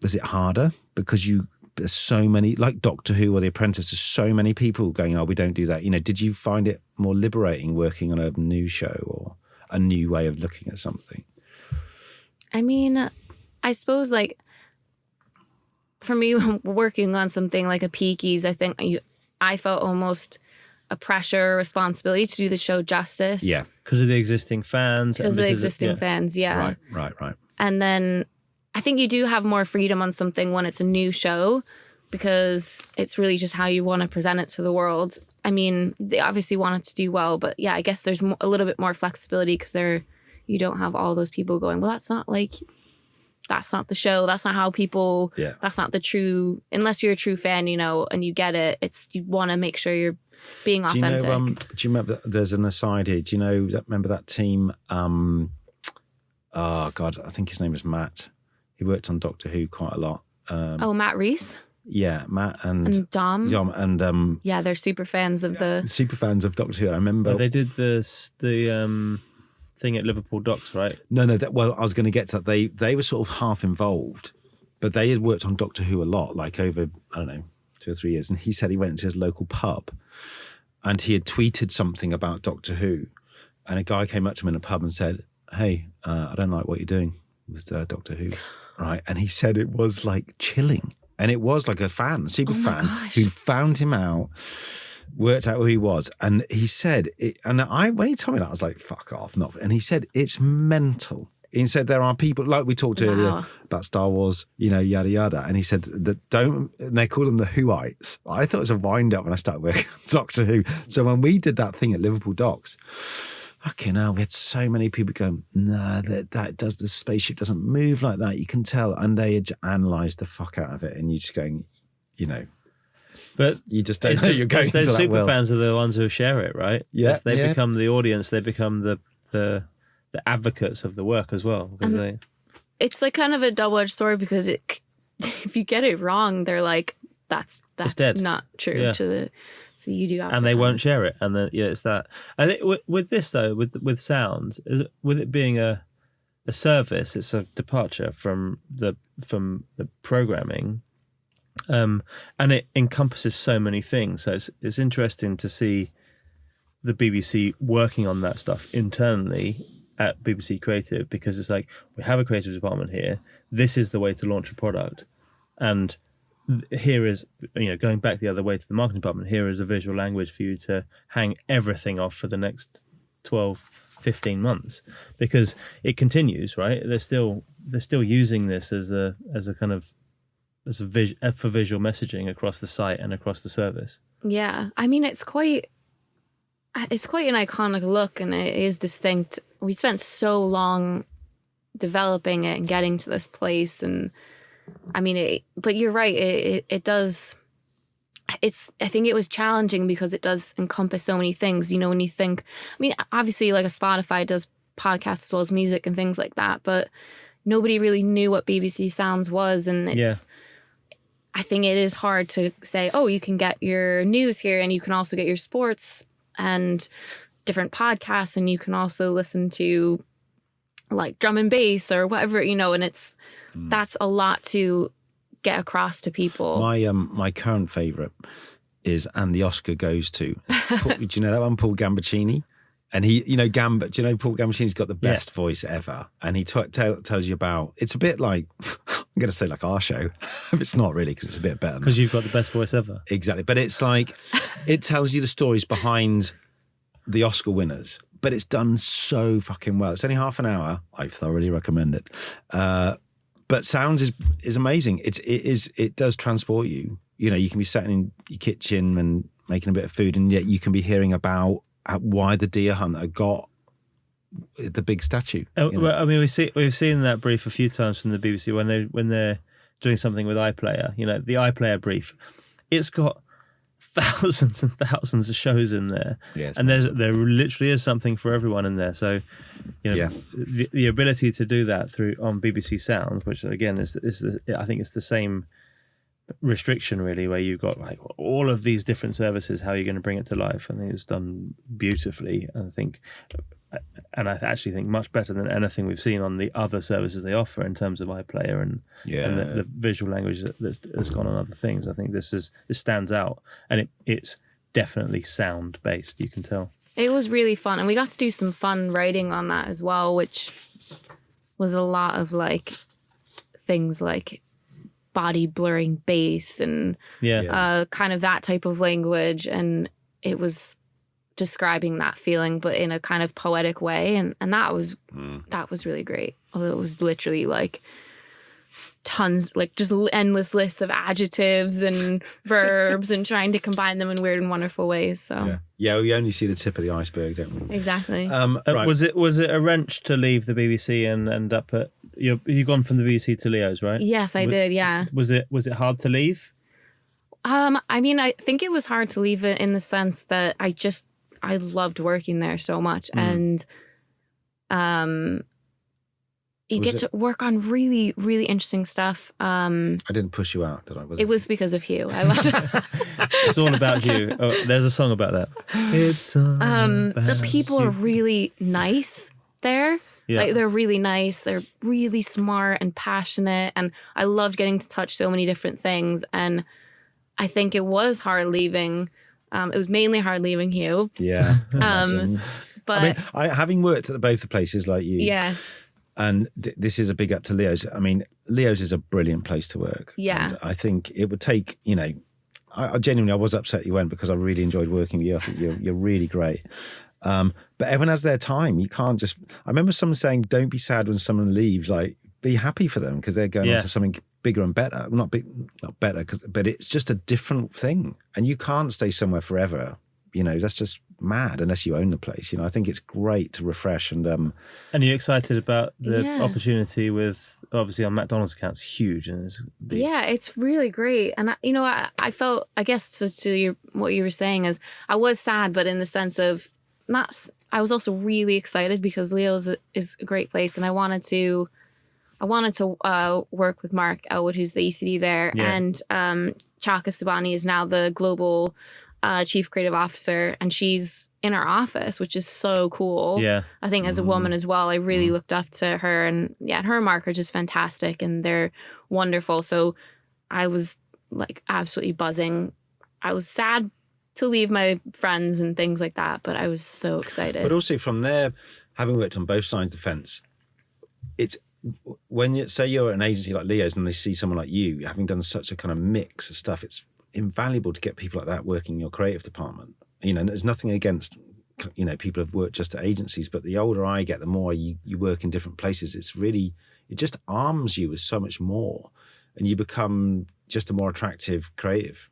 was it harder? Because there's so many, like Doctor Who or The Apprentice, there's so many people going, oh, we don't do that. Did you find it more liberating working on a new show or a new way of looking at something?
I mean, I suppose like for me, working on something like a Peaky's, I think I felt almost a pressure, responsibility to do the show justice.
Yeah.
Because of the existing fans.
Because of the existing fans, yeah.
Right.
And then I think you do have more freedom on something when it's a new show because it's really just how you want to present it to the world. I mean, they obviously want it to do well, but I guess there's a little bit more flexibility because you don't have all those people going, well, that's not the show. That's not how people, that's not the true, unless you're a true fan, and you get it. You want to make sure you're being authentic.
Do you remember, there's an aside here. Do you remember that team? Oh God, I think his name is Matt. He worked on Doctor Who quite a lot.
Matt Reese?
Yeah, Matt and
Dom.
And
they're super fans of
super fans of Doctor Who. I remember
they did the thing at Liverpool Docks, right?
No. I was going to get to that. They were sort of half involved, but they had worked on Doctor Who a lot, like over 2 or 3 years. And he said he went into his local pub, and he had tweeted something about Doctor Who, and a guy came up to him in a pub and said, "Hey, I don't like what you're doing with Doctor Who." Right, and he said it was like chilling, and it was like a super fan who found him out, worked out who he was, and he said it. And when he told me that, I was like, "Fuck off!" And he said it's mental. He said there are people like we talked earlier about Star Wars, yada yada, and he said that and they call them the Whoites. I thought it was a wind up when I started working on Doctor Who. So when we did that thing at Liverpool Docks, fucking hell, we had so many people going, no, the spaceship doesn't move like that. You can tell. And they had analysed the fuck out of it. And you're just going, but you just don't know you're going to that
super
world.
Fans are the ones who share it, right?
Yeah.
They become the audience. They become the advocates of the work as well. Because
it's like kind of a double-edged sword because if you get it wrong, they're like, that's
dead.
not true
Yeah.
to the. So you do have
and
to
they
kind
won't
of-
share it. And then it's that. I think with this though, with sounds, with it being a service, it's a departure from the programming, and it encompasses so many things. So it's interesting to see the BBC working on that stuff internally at BBC Creative, because it's like, we have a creative department here. This is the way to launch a product, and here is, going back the other way to the marketing department, here is a visual language for you to hang everything off for the next 12, 15 months, because it continues, right? They're still using this as a kind of for visual messaging across the site and across the service.
Yeah, I mean, it's quite an iconic look, and it is distinct. We spent so long developing it and getting to this place, and I mean, but you're right. It does. I think it was challenging because it does encompass so many things. When you think, I mean, obviously, like a Spotify does podcasts as well as music and things like that, but nobody really knew what BBC Sounds was, and it's. Yeah. I think it is hard to say, oh, you can get your news here, and you can also get your sports and different podcasts, and you can also listen to like drum and bass or whatever, and it's. That's a lot to get across to people.
My current favourite is "And the Oscar Goes to." Do you know that one, Paul Gambaccini? And he, do you know Paul Gambaccini's got the best voice ever, and he tells you about. It's a bit like I'm going to say like our show, it's not really, because it's a bit better.
Because you've got the best voice ever.
Exactly, but it's like it tells you the stories behind the Oscar winners, but it's done so fucking well. It's only half an hour. I thoroughly recommend it. But Sounds is amazing. It does transport you. You can be sitting in your kitchen and making a bit of food, and yet you can be hearing about why the deer hunter got the big statue.
Well, I mean, we've seen that brief a few times from the BBC when they're doing something with iPlayer. The iPlayer brief. It's got thousands and thousands of shows in there, and there literally is something for everyone in there. So, the ability to do that on BBC Sounds, which again is I think it's the same restriction really, where you've got like all of these different services. How are you going to bring it to life? I think it's done beautifully. And I actually think much better than anything we've seen on the other services they offer in terms of iPlayer and the visual language that's gone on other things. I think this stands out, and it's definitely sound based. You can tell.
It was really fun, and we got to do some fun writing on that as well, which was a lot of like things like body blurring bass and kind of that type of language, and it was describing that feeling but in a kind of poetic way, and that was really great. Although it was literally like tons, like just endless lists of adjectives and verbs and trying to combine them in weird and wonderful ways. So
we only see the tip of the iceberg, don't we?
Exactly.
Right.
Was it a wrench to leave the BBC and end up at you've gone from the BBC to Leo's, right?
Yes, I did. Yeah.
Was it hard to leave?
I mean, I think it was hard to leave it in the sense that I loved working there so much, and you get to work on really, really interesting stuff.
I didn't push you out, did I?
It was because of Hugh. I loved it.
It's all about you. Oh, there's a song about that. It's all about
the people are really nice there.
Yeah.
Like, they're really nice. They're really smart and passionate, and I loved getting to touch so many different things. And I think it was hard leaving. It was mainly hard leaving Hugh.
Yeah.
But
having worked at both the places like you.
Yeah.
And this is a big up to Leo's. I mean, Leo's is a brilliant place to work.
Yeah.
And I think it would take, I genuinely was upset you went, because I really enjoyed working with you. I think you're really great. But everyone has their time. You can't just. I remember someone saying, "Don't be sad when someone leaves. Like, be happy for them because they're going on to something bigger and better. Well, not better, but it's just a different thing. And you can't stay somewhere forever. That's just mad unless you own the place. I think it's great to refresh and.
And you're excited about the opportunity with, obviously on McDonald's accounts, huge, and it's big.
Yeah, it's really great. And I felt, I guess what you were saying is, I was sad, but in the sense of I was also really excited because Leo's is a great place, and I wanted to I wanted to work with Mark Elwood, who's the ECD there, and Chaka Subani is now the global chief creative officer, and she's in our office, which is so cool.
Yeah.
I think as a woman as well, I really looked up to her, and her and Mark are just fantastic, and they're wonderful. So I was like absolutely buzzing. I was sad to leave my friends and things like that, but I was so excited.
But also from there, having worked on both sides of the fence, it's when you say you're at an agency like Leo's and they see someone like you having done such a kind of mix of stuff, it's invaluable to get people like that working in your creative department. There's nothing against, people have worked just at agencies, but the older I get, the more you work in different places. It just arms you with so much more, and you become just a more attractive creative.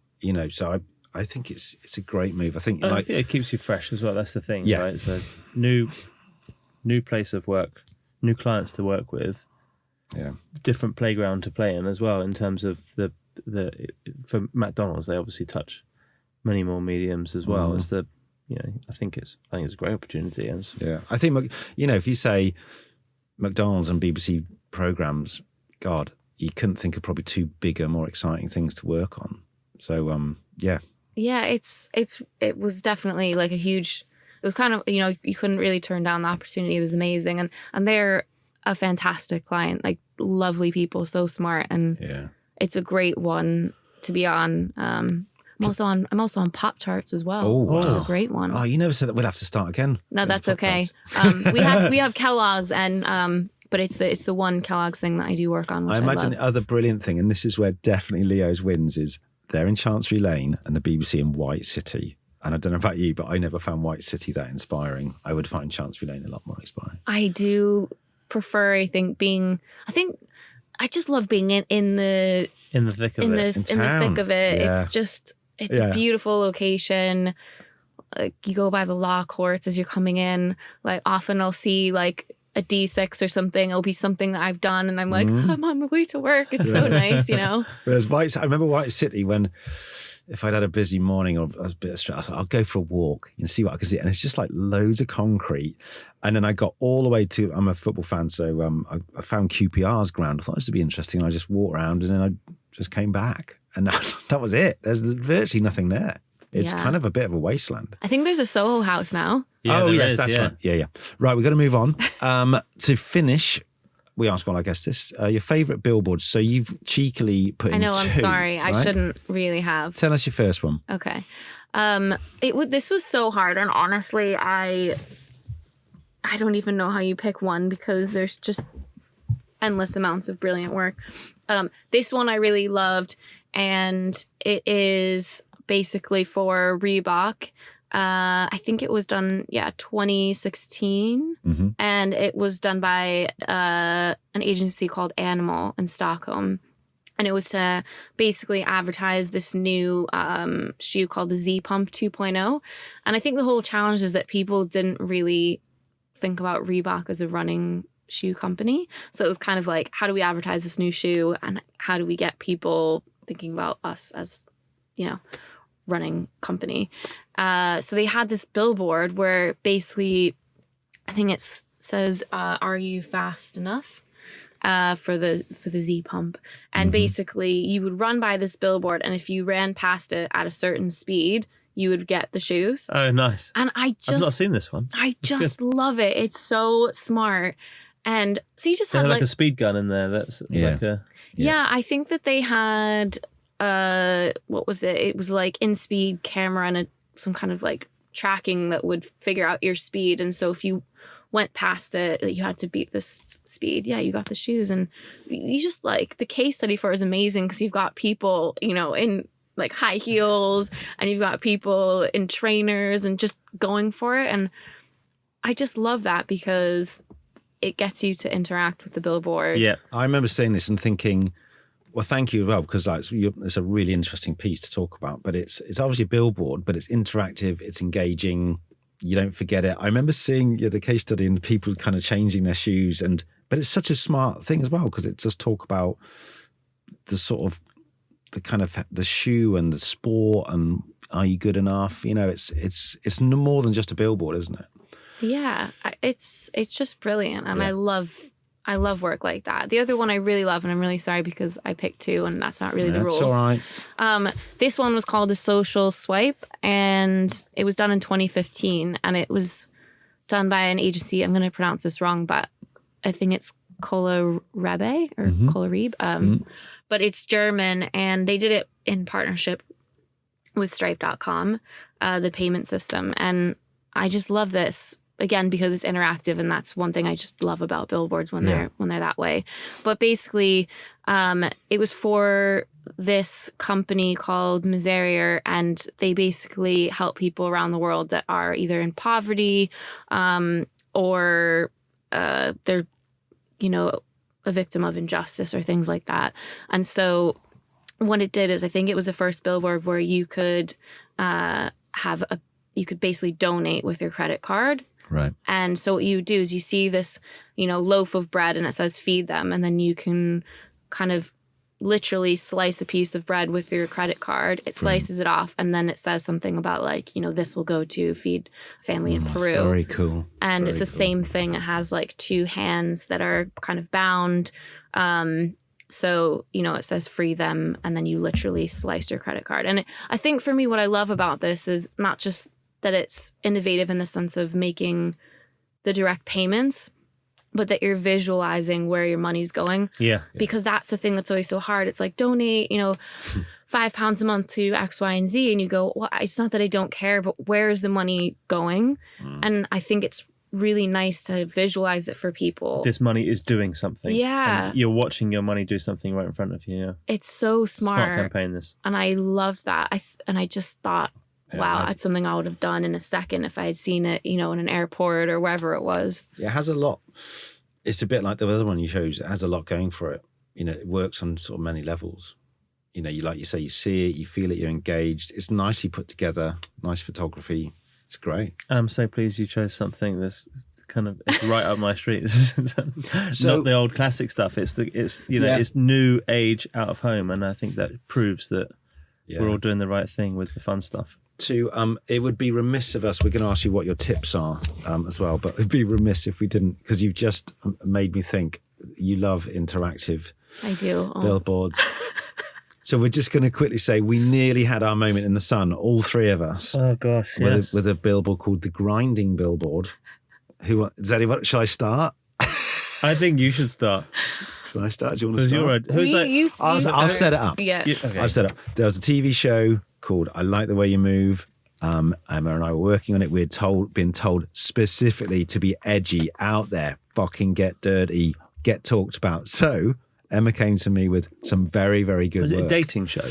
So I think it's a great move. I think
it keeps you fresh as well. That's the thing,
yeah.
Right? So new place of work, new clients to work with, different playground to play in as well. In terms of the for McDonald's, they obviously touch many more mediums as well. As I think it's a great opportunity.
I think if you say McDonald's and BBC programs, God, you couldn't think of probably two bigger, more exciting things to work on. So
it was definitely like a huge. It was kind of you couldn't really turn down the opportunity. It was amazing, and they're a fantastic client, like lovely people, so smart, and it's a great one to be on. I'm also on Pop Tarts as well, which is a great one.
Oh, you never said that. We'll have to start again.
No, that's okay. We have Kellogg's, and but it's the one Kellogg's thing that I do work on. Which
I imagine
love.
the other brilliant thing, and this is where definitely Leo's wins, is they're in Chancery Lane and the BBC in White City. And I don't know about you, but I never found White City that inspiring. I would find Chancery Lane a lot more inspiring.
I do prefer. I just love being in the
thick of it.
In the thick of it.
Yeah.
It's a beautiful location. Like you go by the law courts as you're coming in. Like often I'll see like a D6 or something. It'll be something that I've done, and I'm like, I'm on my way to work. It's so nice,
Whereas I remember White City when, if I'd had a busy morning or a bit of stress, I'll go for a walk and see what I can see. And it's just like loads of concrete. And then I got all the way to, I'm a football fan, so I found QPR's ground. I thought this would be interesting. And I just walked around, and then I just came back. And that was it. There's virtually nothing there. It's kind of a bit of a wasteland.
I think there's a Soho House now.
Yeah,
yes, that's right. Yeah. Right, we've got to move on. To finish, we ask all our guests this. Your favourite billboards. So you've cheekily put in two.
I know, I'm sorry. Right? I shouldn't really have.
Tell us your first one.
Okay. This was so hard, and honestly, I don't even know how you pick one, because there's just endless amounts of brilliant work. This one I really loved, and it is basically for Reebok. I think it was done, 2016.
Mm-hmm.
And it was done by an agency called Animal in Stockholm. And it was to basically advertise this new shoe called the Z Pump 2.0. And I think the whole challenge is that people didn't really think about Reebok as a running shoe company. So it was kind of like, how do we advertise this new shoe, and how do we get people thinking about us as, running company. So they had this billboard where basically, I think it says, "Are you fast enough?" For the Z Pump, and basically you would run by this billboard, and if you ran past it at a certain speed, you would get the shoes.
Oh, nice!
And I've
not seen this one.
I just love it. It's so smart. And so you just
they
had
like a speed gun in there. That's like a
I think that they had what was it? It was like in-speed camera and some kind of like tracking that would figure out your speed. And so if you went past it, you had to beat this speed. Yeah, you got the shoes. And you just like, the case study for it is amazing, because you've got people, in like high heels, and you've got people in trainers and just going for it. And I just love that, because it gets you to interact with the billboard.
Yeah.
I remember saying this and thinking, well, thank you as well, because it's a really interesting piece to talk about. But it's obviously a billboard, but it's interactive, it's engaging. You don't forget it. I remember seeing the case study and people kind of changing their shoes, but it's such a smart thing as well, because it does talk about the sort of the shoe and the sport, and are you good enough? It's more than just a billboard, isn't it?
Yeah, it's just brilliant, and I love I love work like that. The other one I really love, and I'm really sorry because I picked two and that's not really the rules.
That's all right.
This one was called A Social Swipe, and it was done in 2015, and it was done by an agency. I'm going to pronounce this wrong, but I think it's Kohlrabe or Kohlrabe. But it's German, and they did it in partnership with Stripe.com, the payment system. And I just love this. Again, because it's interactive, and that's one thing I just love about billboards when they're that way. But basically, it was for this company called Miserrier, and they basically help people around the world that are either in poverty or they're, a victim of injustice or things like that. And so what it did is, I think it was the first billboard where you could you could basically donate with your credit card.
Right.
And so what you do is you see this, loaf of bread and it says feed them. And then you can kind of literally slice a piece of bread with your credit card. It slices it off. And then it says something about this will go to feed a family in Peru.
Very cool.
And
Very
it's the
cool.
same thing. It has like two hands that are kind of bound. So, it says free them. And then you literally slice your credit card. And I think for me, what I love about this is not just that it's innovative in the sense of making the direct payments, but that you're visualizing where your money's going.
Yeah.
Because that's the thing that's always so hard. It's like, donate, £5 a month to X, Y, and Z. And you go, well, it's not that I don't care, but where is the money going? And I think it's really nice to visualize it for people.
This money is doing something.
Yeah.
And you're watching your money do something right in front of you. Yeah.
It's so smart.
Smart campaign, this.
And I loved that. And I just thought, wow, that's something I would have done in a second if I had seen it, in an airport or wherever it was.
It has a lot. It's a bit like the other one you chose. It has a lot going for it. It works on sort of many levels. You like you say, you see it, you feel it, you're engaged. It's nicely put together, nice photography. It's great.
I'm so pleased you chose something that's kind of it's right up my street. Not the old classic stuff. It's it's new age out of home, and I think that proves that we're all doing the right thing with the fun stuff.
It would be remiss of us. We're going to ask you what your tips are as well, but it'd be remiss if we didn't, because you've just made me think you love interactive
I do.
billboards. So we're just going to quickly say we nearly had our moment in the sun, all three of us.
Oh gosh, yes.
With a billboard called the Grinding Billboard. Shall I start?
I think you should start.
Should I start? Do you want to start? I'll set it up.
Yeah.
Okay.
I'll set it up. There was a TV show called I Like the Way You Move. Emma and I were working on it. We'd been told specifically to be edgy, out there, fucking get dirty, get talked about. So Emma came to me with some very, very good
Was
work.
it a dating show?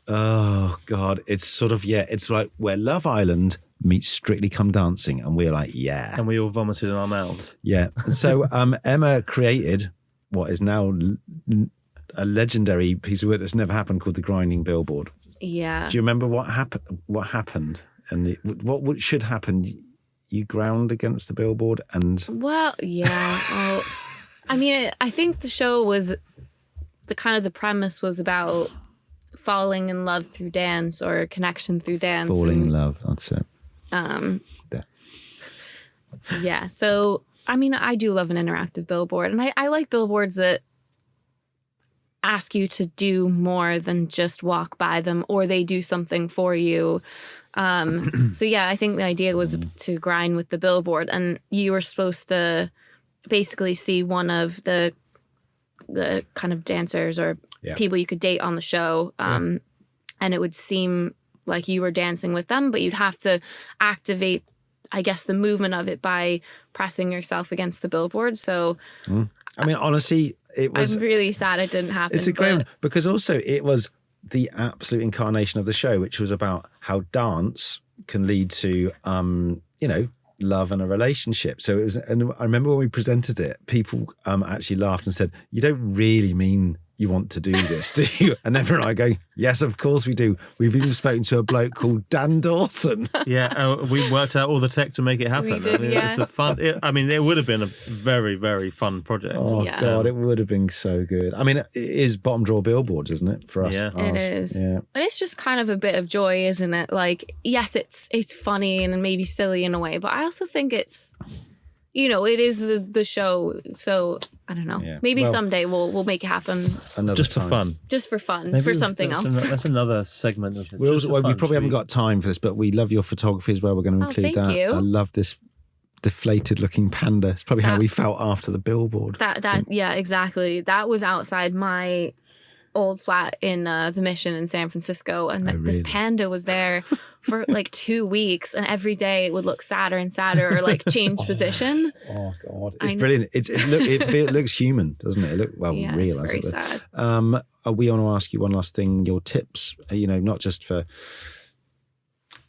Oh, God. It's sort of, it's like where Love Island meets Strictly Come Dancing. And we're like, yeah.
And we all vomited in our mouths.
Yeah. And so Emma created what is now a legendary piece of work that's never happened called the Grinding Billboard.
Yeah.
Do you remember what happened? And what should happen? You ground against the billboard and...
Well, yeah. Well, I mean, I think the show was... the premise was about falling in love through dance or connection through dance.
Falling in love, that's it.
Yeah. So, I mean, I do love an interactive billboard. And I like billboards that ask you to do more than just walk by them, or they do something for you. So yeah, I think the idea was to grind with the billboard, and you were supposed to basically see one of the kind of dancers or people you could date on the show, and it would seem like you were dancing with them, but you'd have to activate, I guess, the movement of it by pressing yourself against the billboard. So
I mean, honestly, it was...
I'm really sad it didn't happen.
It's a great one, because also it was the absolute incarnation of the show, which was about how dance can lead to, love and a relationship. So it was, and I remember when we presented it, people actually laughed and said, "You don't really mean you want to do this, do you?" And Emma and I going, "Yes, of course we do. We've even spoken to a bloke called Dan Dawson."
Yeah, we worked out all the tech to make it happen.
We did,
It's a fun. It would have been a very, very fun project.
Oh God, it would have been so good. I mean, it is bottom drawer billboards, isn't it, for us?
Yeah.
It is.
Yeah.
But it's just kind of a bit of joy, isn't it? Like, yes, it's funny and maybe silly in a way, but I also think it's, it is the show. So I don't know.
Yeah.
Maybe
Well,
someday we'll make it happen
Another
Just for
time.
fun.
just for fun,
Maybe
for something
that's
else.
That's another segment of it.
We
Just for fun,
probably
should
haven't got time for this, but we love your photography as well. We're going to include
thank
that.
you.
I love this deflated looking panda. It's probably how
That-
we felt after the Billboard.
Yeah, exactly. That was outside my old flat in the Mission in San Francisco, and this
really?
panda was there for like 2 weeks, and every day it would look sadder and sadder, or like change position.
Oh God,
I
it's
know.
brilliant. It looks human, doesn't it? It looks
Yeah,
real.
it's very
doesn't it?
sad.
We want to ask you one last thing. Your tips, not just for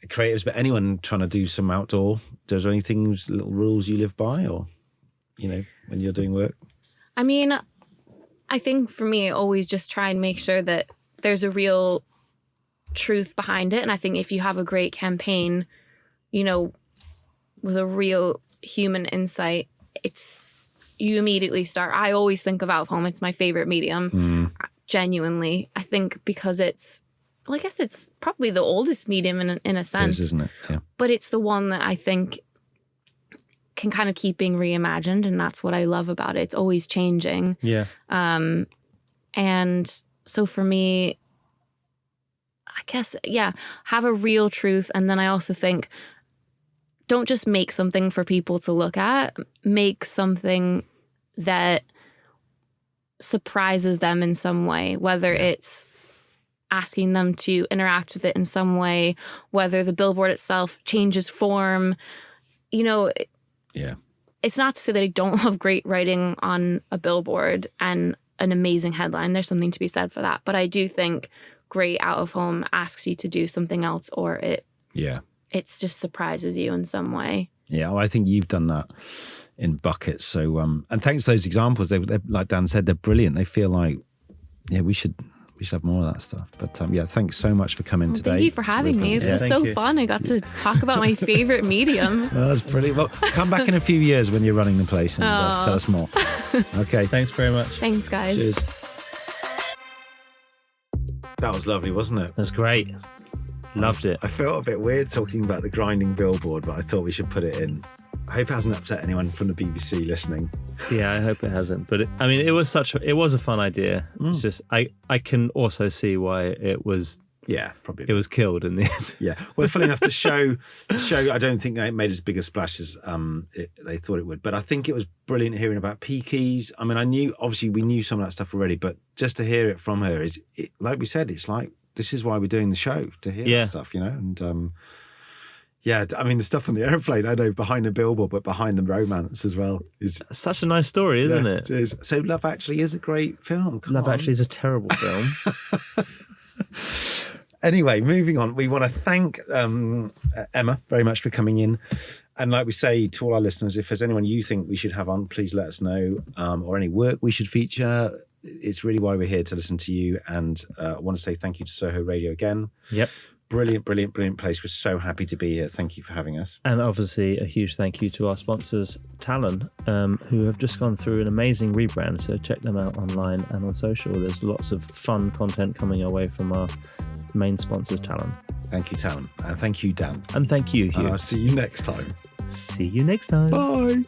creatives, but anyone trying to do some outdoor. Does there anything, little rules you live by, or when you're doing work?
I mean, I think for me, always just try and make sure that there's a real truth behind it. And I think if you have a great campaign, with a real human insight, you immediately start. I always think of out of home. It's my favorite medium, genuinely. I think because I guess it's probably the oldest medium in a sense.
It is, isn't it? Yeah.
But it's the one that I think can kind of keep being reimagined, and that's what I love about it. It's always changing.
Yeah.
And so for me, I guess, have a real truth. And then I also think, don't just make something for people to look at. Make something that surprises them in some way, whether it's asking them to interact with it in some way, whether the billboard itself changes form.
Yeah.
It's not to say that I don't love great writing on a billboard and an amazing headline. There's something to be said for that. But I do think great out of home asks you to do something else, or it just surprises you in some way.
Yeah, well, I think you've done that in buckets. So, and thanks for those examples. They're, like Dan said, they're brilliant. They feel like, we should have more of that stuff. But thanks so much for coming today.
Thank you for having me. This was so fun. I got to talk about my favorite medium.
Oh, that's brilliant. Well, come back in a few years when you're running the place and tell us more. Okay.
Thanks very much.
Thanks, guys.
Cheers. That was lovely, wasn't it?
That's great. Loved it.
I felt a bit weird talking about the grinding billboard, but I thought we should put it in. I hope it hasn't upset anyone from the BBC listening.
Yeah, I hope it hasn't. But it was a fun idea. It's just I can also see why it was.
Yeah, probably.
It was killed in the end.
Yeah. Well, funny enough, the show, I don't think it made as big a splash as they thought it would. But I think it was brilliant hearing about Peaky's. I mean, obviously we knew some of that stuff already, but just to hear it from her like we said, it's like, this is why we're doing the show, to hear that stuff, And I mean, the stuff on the airplane, I know, behind the billboard, but behind the romance as well. Is
such a nice story, isn't it?
It is. So Love Actually is a great film.
Love Actually is a terrible film.
Anyway, moving on, we want to thank Emma very much for coming in. And like we say to all our listeners, if there's anyone you think we should have on, please let us know, or any work we should feature. It's really why we're here, to listen to you. And I want to say thank you to Soho Radio again.
Yep.
Brilliant, brilliant, brilliant place. We're so happy to be here. Thank you for having us.
And obviously a huge thank you to our sponsors, Talon, who have just gone through an amazing rebrand. So check them out online and on social. There's lots of fun content coming our way from our main sponsors, Talon.
Thank you, Talon. And thank you, Dan.
And thank you, Hugh.
And I'll see you next time.
See you next time.
Bye.